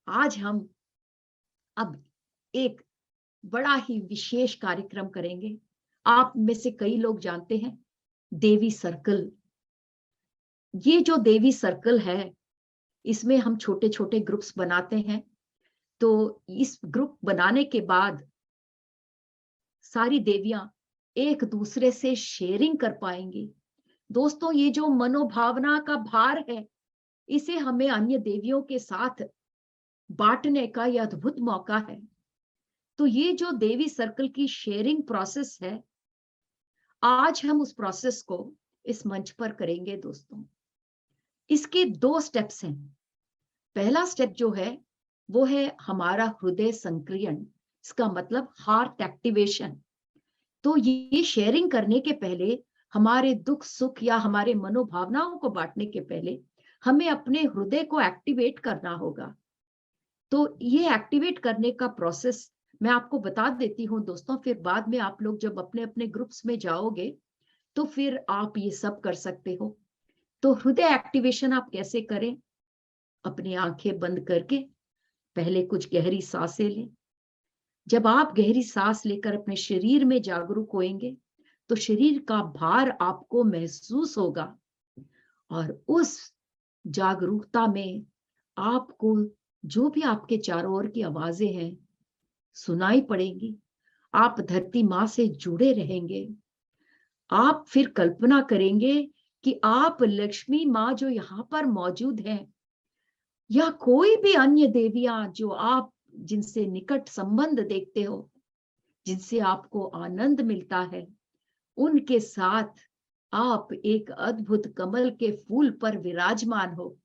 आज हम अब एक बड़ा ही विशेष कार्यक्रम करेंगे। आप में से कई लोग जानते हैं देवी सर्कल। ये जो देवी सर्कल है, इसमें हम छोटे छोटे ग्रुप्स बनाते हैं। तो इस ग्रुप बनाने के बाद सारी देवियां एक दूसरे से शेयरिंग कर पाएंगी। दोस्तों ये जो मनोभावना का भार है, इसे हमें अन्य देवियों के साथ बांटने का यह अद्भुत मौका है। तो ये जो देवी सर्कल की शेयरिंग प्रोसेस है, आज हम उस प्रोसेस को इस मंच पर करेंगे दोस्तों। इसके 2 स्टेप्स हैं। पहला स्टेप जो है वो है हमारा हृदय संक्रियण, इसका मतलब हार्ट एक्टिवेशन। तो ये शेयरिंग करने के पहले, हमारे दुख सुख या हमारे मनोभावनाओं को बांटने के पहले हमें अपने हृदय को एक्टिवेट करना होगा। तो ये एक्टिवेट करने का प्रोसेस मैं आपको बता देती हूँ दोस्तों, फिर बाद में आप लोग जब अपने अपने ग्रुप्स में जाओगे तो फिर आप ये सब कर सकते हो। तो हृदय एक्टिवेशन आप कैसे करें? अपनी आंखें बंद करके पहले कुछ गहरी सांसें लें। जब आप गहरी सांस लेकर अपने शरीर में जागरूक होएंगे तो शरीर का भार आपको महसूस होगा और उस जागरूकता में आपको जो भी आपके चारों ओर की आवाजें हैं सुनाई पड़ेंगी। आप धरती माँ से जुड़े रहेंगे। आप फिर कल्पना करेंगे कि आप लक्ष्मी माँ जो यहाँ पर मौजूद हैं, या कोई भी अन्य देवियां जो आप जिनसे निकट संबंध देखते हो, जिनसे आपको आनंद मिलता है, उनके साथ आप एक अद्भुत कमल के फूल पर विराजमान हो।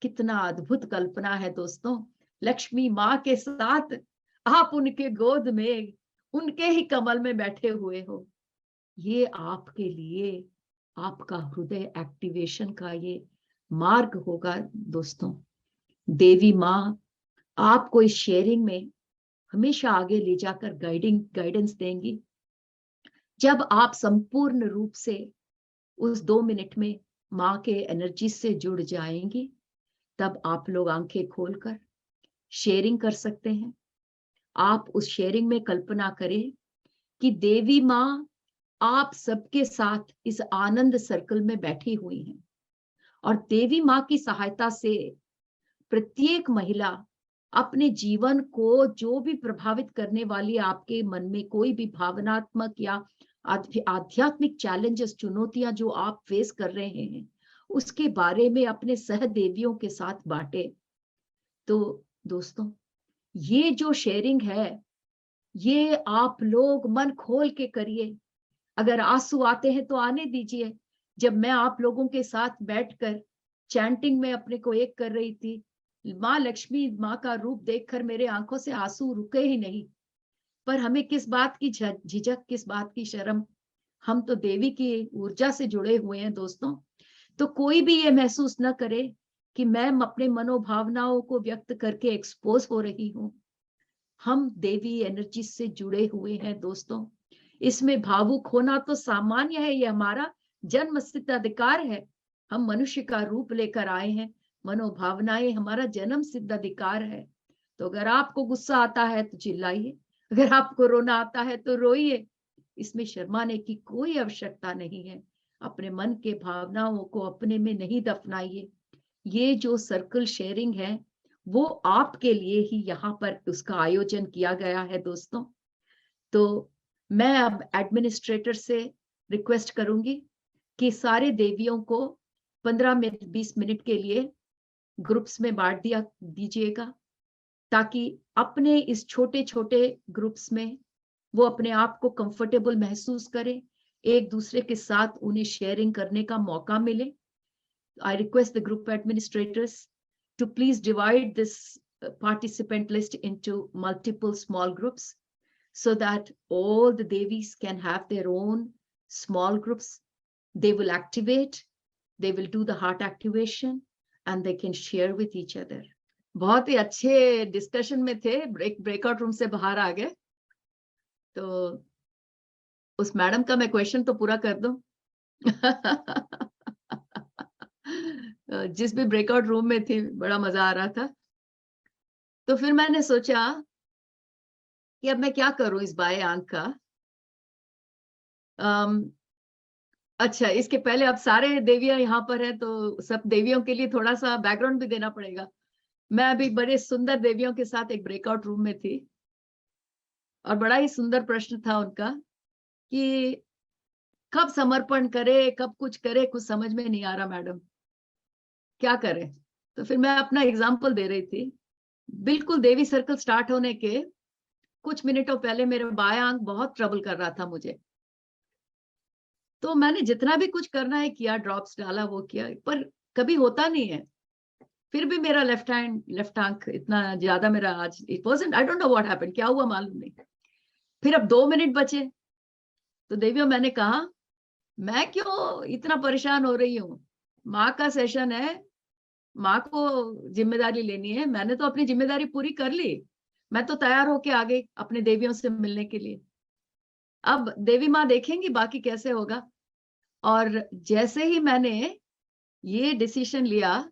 कितना अद्भुत कल्पना है दोस्तों। लक्ष्मी माँ के साथ आप उनके गोद में, उनके ही कमल में बैठे हुए हो। ये आपके लिए आपका हृदय एक्टिवेशन का ये मार्ग होगा दोस्तों। देवी माँ आपको इस शेयरिंग में हमेशा आगे ले जाकर गाइडेंस देंगी। जब आप संपूर्ण रूप से उस 2 मिनट में माँ के एनर्जी से जुड़ जाएंगी, तब आप लोग आंखें खोलकर शेयरिंग कर सकते हैं। आप उस शेयरिंग में कल्पना करें कि देवी माँ आप सबके साथ इस आनंद सर्कल में बैठी हुई हैं, और देवी माँ की सहायता से प्रत्येक महिला अपने जीवन को जो भी प्रभावित करने वाली आपके मन में कोई भी भावनात्मक या आध्यात्मिक चैलेंजेस, चुनौतियां जो आप फेस कर रहे हैं, उसके बारे में अपने सहदेवियों के साथ बांटे। तो दोस्तों, ये जो शेयरिंग है, ये आप लोग मन खोल के करिए। अगर आंसू आते हैं तो आने दीजिए। जब मैं आप लोगों के साथ बैठकर चैंटिंग में अपने को एक कर रही थी, माँ लक्ष्मी माँ का रूप देखकर मेरे आंखों से आंसू रुके ही नहीं। पर हमें किस बात की झिझक, किस बात की शर्म, हम तो देवी की ऊर्जा से जुड़े हुए हैं दोस्तों। तो कोई भी ये महसूस न करे कि मैं अपने मनोभावनाओं को व्यक्त करके एक्सपोज हो रही हूँ। हम देवी एनर्जी से जुड़े हुए हैं दोस्तों। इसमें भावुक होना तो सामान्य है, ये हमारा जन्मसिद्ध अधिकार है। हम मनुष्य का रूप लेकर आए हैं, मनोभावनाएं हमारा जन्म सिद्ध अधिकार है। तो अगर आपको गुस्सा आता है तो चिल्लाइए, अगर आपको रोना आता है तो रोइए। इसमें शर्माने की कोई आवश्यकता नहीं है। अपने मन के भावनाओं को अपने में नहीं दफनाइए। ये जो सर्कल शेयरिंग है, वो आपके लिए ही यहाँ पर उसका आयोजन किया गया है दोस्तों। तो मैं अब एडमिनिस्ट्रेटर से रिक्वेस्ट करूंगी कि सारे देवियों को 15 मिनट 20 मिनट के लिए ग्रुप्स में बांट दीजिएगा, ताकि अपने इस छोटे छोटे ग्रुप्स में वो अपने आप को कंफर्टेबल महसूस करें, एक दूसरे के साथ उन्हें शेयरिंग करने का मौका मिले। I request the group administrators to please divide this participant list into multiple small groups, so that all the Devis can have their own small groups. They will activate, they will do the heart activation, and they can share with each other. बहुत ही अच्छे discussion में थे, breakout room से बाहर आ गए। तो उस madam का मैं क्वेश्चन तो पूरा कर दूं। जिस भी ब्रेकआउट रूम में थी, बड़ा मजा आ रहा था। तो फिर मैंने सोचा कि अब मैं क्या करूं इस बाएं आंख का। अच्छा, इसके पहले अब सारे देवियां यहाँ पर हैं, तो सब देवियों के लिए थोड़ा सा बैकग्राउंड भी देना पड़ेगा। मैं अभी बड़े सुंदर देवियों के साथ एक ब्रेकआउट रूम में थी, और बड़ा ही सुंदर प्रश्न था उनका कि कब समर्पण करे, कब कुछ करे, कुछ समझ में नहीं आ रहा मैडम, क्या करें। तो फिर मैं अपना एग्जाम्पल दे रही थी। बिल्कुल देवी सर्कल स्टार्ट होने के कुछ मिनटों पहले मेरा बायां आंख बहुत ट्रबल कर रहा था मुझे। तो मैंने जितना भी कुछ करना है किया, ड्रॉप्स डाला, वो किया, पर कभी होता नहीं है। फिर भी मेरा लेफ्ट आंख इतना ज्यादा मेरा आज it wasn't, I don't know what happened, क्या हुआ मालूम नहीं। फिर अब 2 मिनट बचे, तो देवियों मैंने कहा मैं क्यों इतना परेशान हो रही हूँ, माँ का सेशन है, माँ को जिम्मेदारी लेनी है। मैंने तो अपनी जिम्मेदारी पूरी कर ली, मैं तो तैयार होके आ गई अपने देवियों से मिलने के लिए। अब देवी माँ देखेंगी बाकी कैसे होगा। और जैसे ही मैंने ये डिसीजन लिया,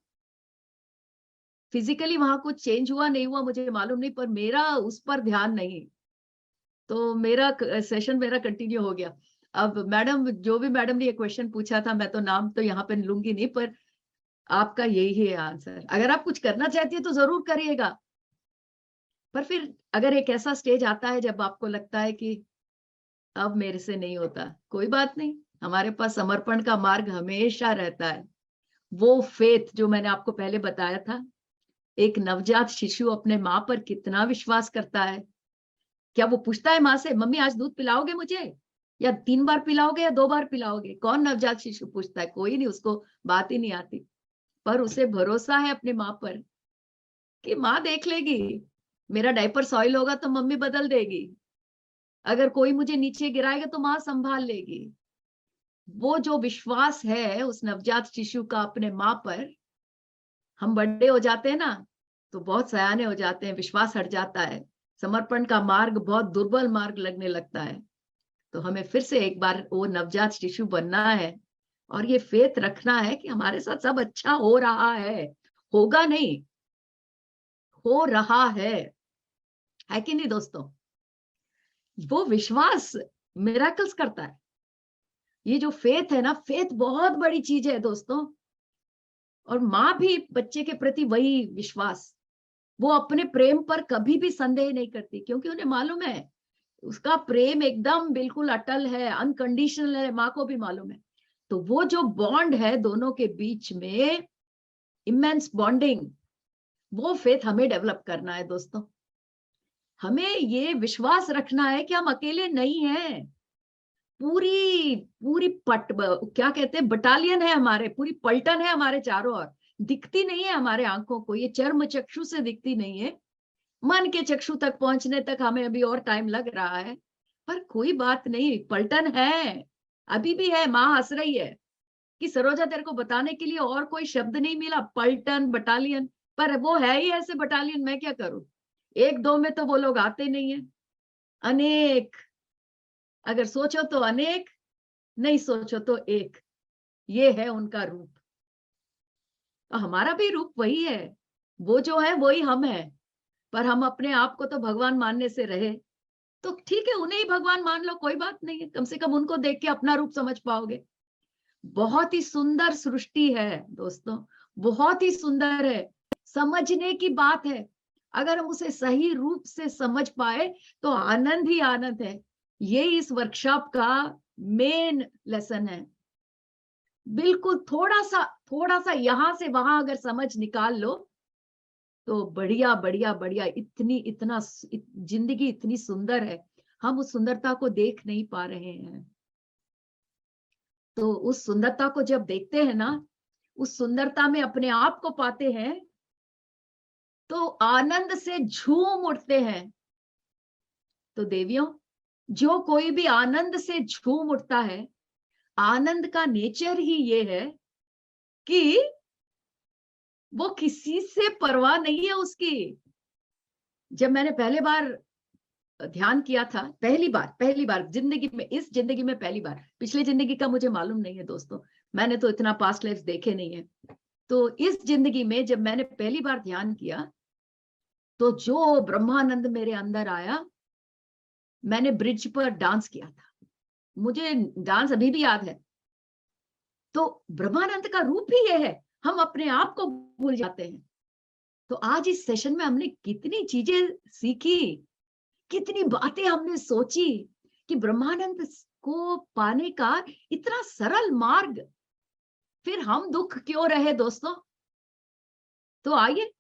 फिजिकली वहां कुछ चेंज हुआ नहीं हुआ मुझे मालूम नहीं, पर मेरा उस पर ध्यान नहीं, तो मेरा सेशन मेरा कंटिन्यू हो गया। अब मैडम, जो भी मैडम ने ये क्वेश्चन पूछा था, मैं तो नाम तो यहाँ पे लूंगी नहीं, पर आपका यही है आंसर। अगर आप कुछ करना चाहती है तो जरूर करिएगा, पर फिर अगर एक ऐसा स्टेज आता है जब आपको लगता है कि अब मेरे से नहीं होता, कोई बात नहीं, हमारे पास समर्पण का मार्ग हमेशा रहता है। वो फेथ जो मैंने आपको पहले बताया था, एक नवजात शिशु अपने माँ पर कितना विश्वास करता है। क्या वो पूछता है माँ से, मम्मी आज दूध पिलाओगे मुझे, या 3 बार पिलाओगे या 2 बार पिलाओगे? कौन नवजात शिशु पूछता है? कोई नहीं, उसको बात ही नहीं आती। पर उसे भरोसा है अपने माँ पर कि माँ देख लेगी, मेरा डायपर सॉइल होगा तो मम्मी बदल देगी, अगर कोई मुझे नीचे गिराएगा तो माँ संभाल लेगी। वो जो विश्वास है उस नवजात शिशु का अपने माँ पर, हम बड़े हो जाते हैं ना तो बहुत सयाने हो जाते हैं, विश्वास हट जाता है, समर्पण का मार्ग बहुत दुर्बल मार्ग लगने लगता है। तो हमें फिर से एक बार वो नवजात शिशु बनना है और ये फेथ रखना है कि हमारे साथ सब अच्छा हो रहा है, होगा नहीं, हो रहा है कि नहीं दोस्तों? वो विश्वास मिराकल्स करता है। ये जो फेथ है ना, फेथ बहुत बड़ी चीज है दोस्तों। और माँ भी बच्चे के प्रति वही विश्वास, वो अपने प्रेम पर कभी भी संदेह नहीं करती, क्योंकि उन्हें मालूम है उसका प्रेम एकदम बिल्कुल अटल है, अनकंडीशनल है, माँ को भी मालूम है। तो वो जो बॉन्ड है दोनों के बीच में, इमेंस बॉन्डिंग, वो फेथ हमें डेवलप करना है दोस्तों। हमें ये विश्वास रखना है कि हम अकेले नहीं हैं। पूरी पूरी क्या कहते हैं, बटालियन है हमारे, पूरी पलटन है हमारे चारों ओर, दिखती नहीं है हमारे आंखों को, ये चर्म चक्षु से दिखती नहीं है, मन के चक्षु तक पहुंचने तक हमें अभी और टाइम लग रहा है। पर कोई बात नहीं, पलटन है, अभी भी है। माँ हंस रही है कि सरोजा तेरे को बताने के लिए और कोई शब्द नहीं मिला, पलटन बटालियन, पर वो है ही ऐसे बटालियन, मैं क्या करूं। 1-2 में तो वो लोग आते नहीं है, अनेक, अगर सोचो तो अनेक, नहीं सोचो तो एक, ये है उनका रूप। तो हमारा भी रूप वही है, वो जो है वही हम है। पर हम अपने आप को तो भगवान मानने से रहे तो ठीक है, उन्हें ही भगवान मान लो, कोई बात नहीं है, कम से कम उनको देख के अपना रूप समझ पाओगे। बहुत ही सुंदर सृष्टि है दोस्तों, बहुत ही सुंदर है, समझने की बात है। अगर हम उसे सही रूप से समझ पाए तो आनंद ही आनंद है। ये इस वर्कशॉप का मेन लेसन है। बिल्कुल थोड़ा सा यहां से वहां अगर समझ निकाल लो तो बढ़िया बढ़िया बढ़िया, जिंदगी इतनी सुंदर है, हम उस सुंदरता को देख नहीं पा रहे हैं। तो उस सुंदरता को जब देखते हैं ना, उस सुंदरता में अपने आप को पाते हैं तो आनंद से झूम उठते हैं। तो देवियों, जो कोई भी आनंद से झूम उठता है, आनंद का नेचर ही ये है कि वो किसी से परवाह नहीं है उसकी। जब मैंने पहले बार ध्यान किया था, पहली बार जिंदगी में, इस जिंदगी में पहली बार, पिछली जिंदगी का मुझे मालूम नहीं है दोस्तों, मैंने तो इतना पास्ट लाइफ देखे नहीं है। तो इस जिंदगी में जब मैंने पहली बार ध्यान किया तो जो ब्रह्मानंद मेरे अंदर आया, मैंने ब्रिज पर डांस किया था, मुझे डांस अभी भी याद है। तो ब्रह्मानंद का रूप ही ये है, हम अपने आप को भूल जाते हैं। तो आज इस सेशन में हमने कितनी चीजें सीखी, कितनी बातें हमने सोची कि ब्रह्मानंद को पाने का इतना सरल मार्ग, फिर हम दुख क्यों रहे दोस्तों। तो आइए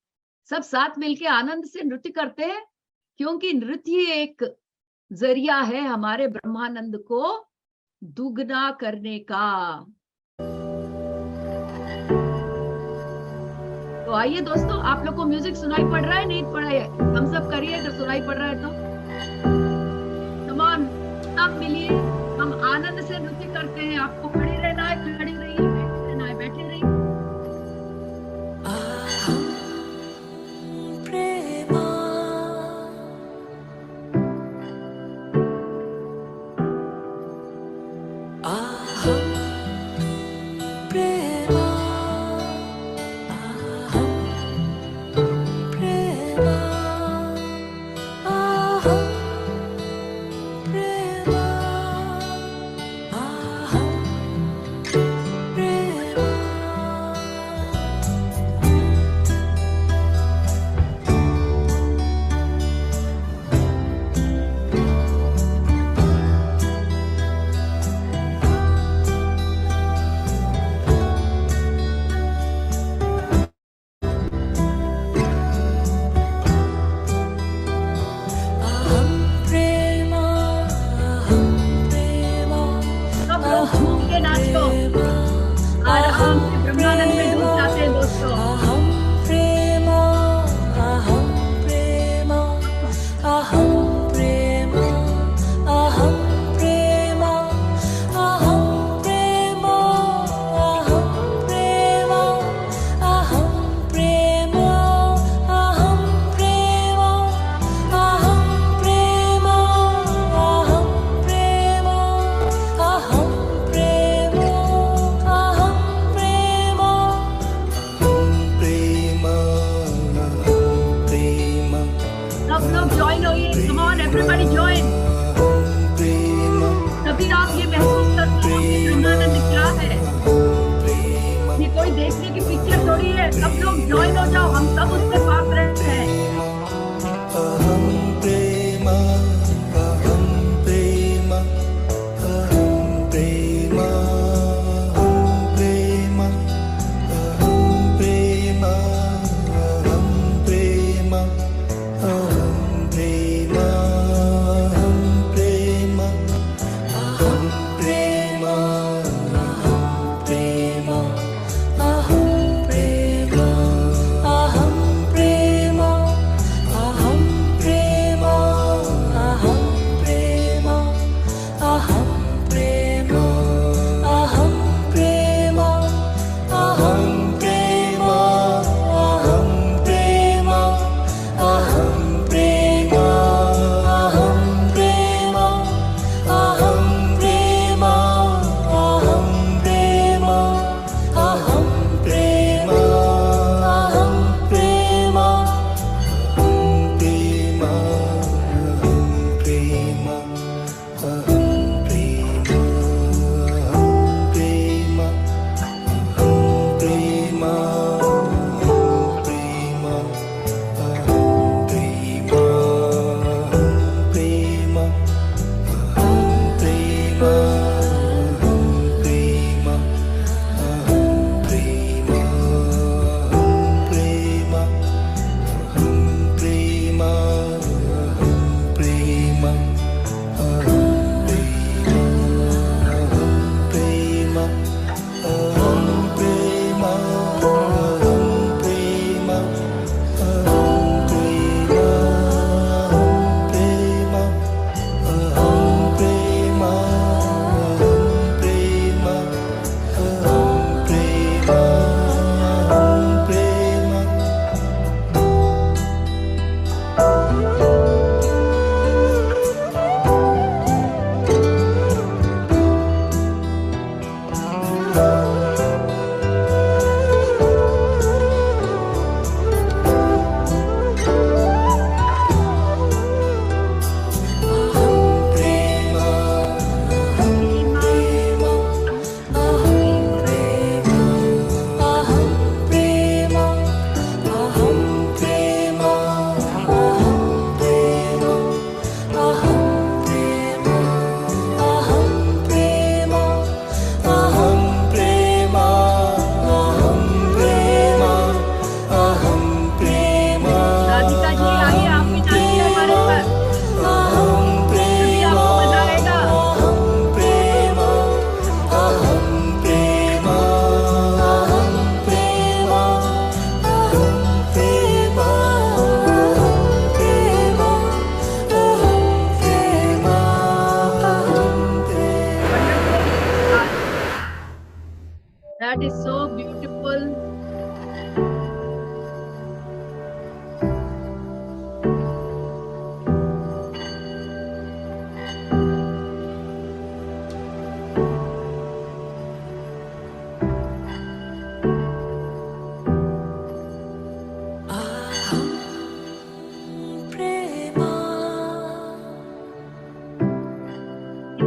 सब साथ मिलके आनंद से नृत्य करते हैं, क्योंकि नृत्य एक जरिया है हमारे ब्रह्मानंद को दुगना करने का। तो आइए दोस्तों, आप लोग को म्यूजिक सुनाई पड़ रहा है, नहीं पड़ रहा है? हम सब करिए अगर सुनाई पड़ रहा है तो। कमान, सब मिलिए, हम आनंद से नृत्य करते हैं। आपको खड़े रहना है, खड़ी रहिए, बैठे रहना है, बैठे रहिए।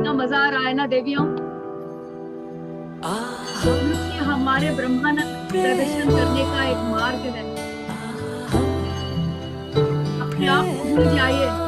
कितना मजा आ रहा है ना देवियों। ये हमारे ब्रह्मानंद प्रदर्शन करने का एक मार्ग है। अपने आप को भूल जाइए।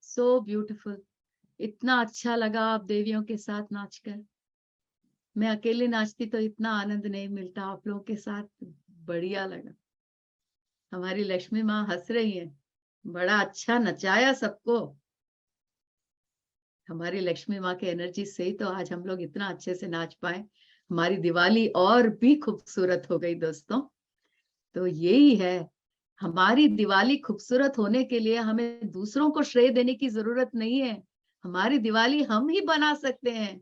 So beautiful. इतना अच्छा लगा आप देवियों के साथ नाचकर। मैं अकेले नाचती तो इतना आनंद नहीं मिलता, आप लोगों के साथ बढ़िया लगा। हमारी लक्ष्मी माँ हंस रही है, बड़ा अच्छा नचाया सबको। हमारी लक्ष्मी माँ के एनर्जी से ही तो आज हम लोग इतना अच्छे से नाच पाए। हमारी दिवाली और भी खूबसूरत हो गई दोस्तों। तो यही है, हमारी दिवाली खूबसूरत होने के लिए हमें दूसरों को श्रेय देने की जरूरत नहीं है। हमारी दिवाली हम ही बना सकते हैं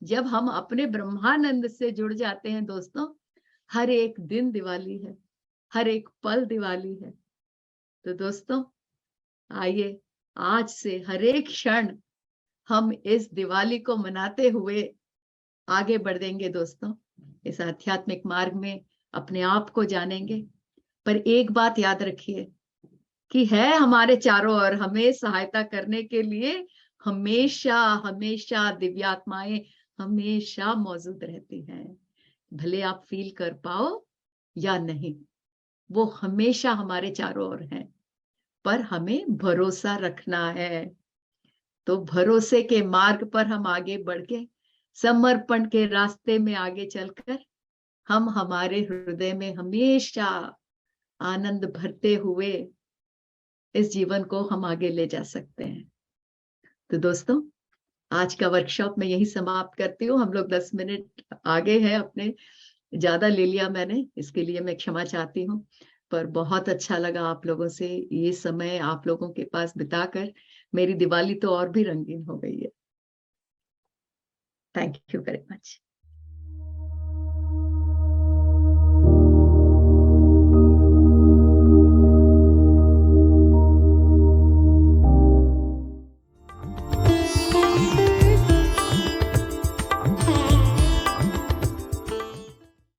जब हम अपने ब्रह्मानंद से जुड़ जाते हैं दोस्तों। हर एक दिन दिवाली है, हर एक पल दिवाली है। तो दोस्तों आइए आज से हर एक क्षण हम इस दिवाली को मनाते हुए आगे बढ़ देंगे दोस्तों। इस आध्यात्मिक मार्ग में अपने आप को जानेंगे। पर एक बात याद रखिए कि है हमारे चारों ओर हमें सहायता करने के लिए हमेशा हमेशा दिव्यात्माएं हमेशा मौजूद रहती हैं। भले आप फील कर पाओ या नहीं, वो हमेशा हमारे चारों ओर हैं। पर हमें भरोसा रखना है। तो भरोसे के मार्ग पर हम आगे बढ़ के समर्पण के रास्ते में आगे चलकर हम हमारे हृदय में हमेशा आनंद भरते हुए इस जीवन को हम आगे ले जा सकते हैं। तो दोस्तों आज का वर्कशॉप मैं यही समाप्त करती हूँ। हम लोग 10 मिनट आगे हैं अपने, ज्यादा ले लिया मैंने, इसके लिए मैं क्षमा चाहती हूँ। पर बहुत अच्छा लगा आप लोगों से ये समय आप लोगों के पास बिताकर। मेरी दिवाली तो और भी रंगीन हो गई है। Thank you very much.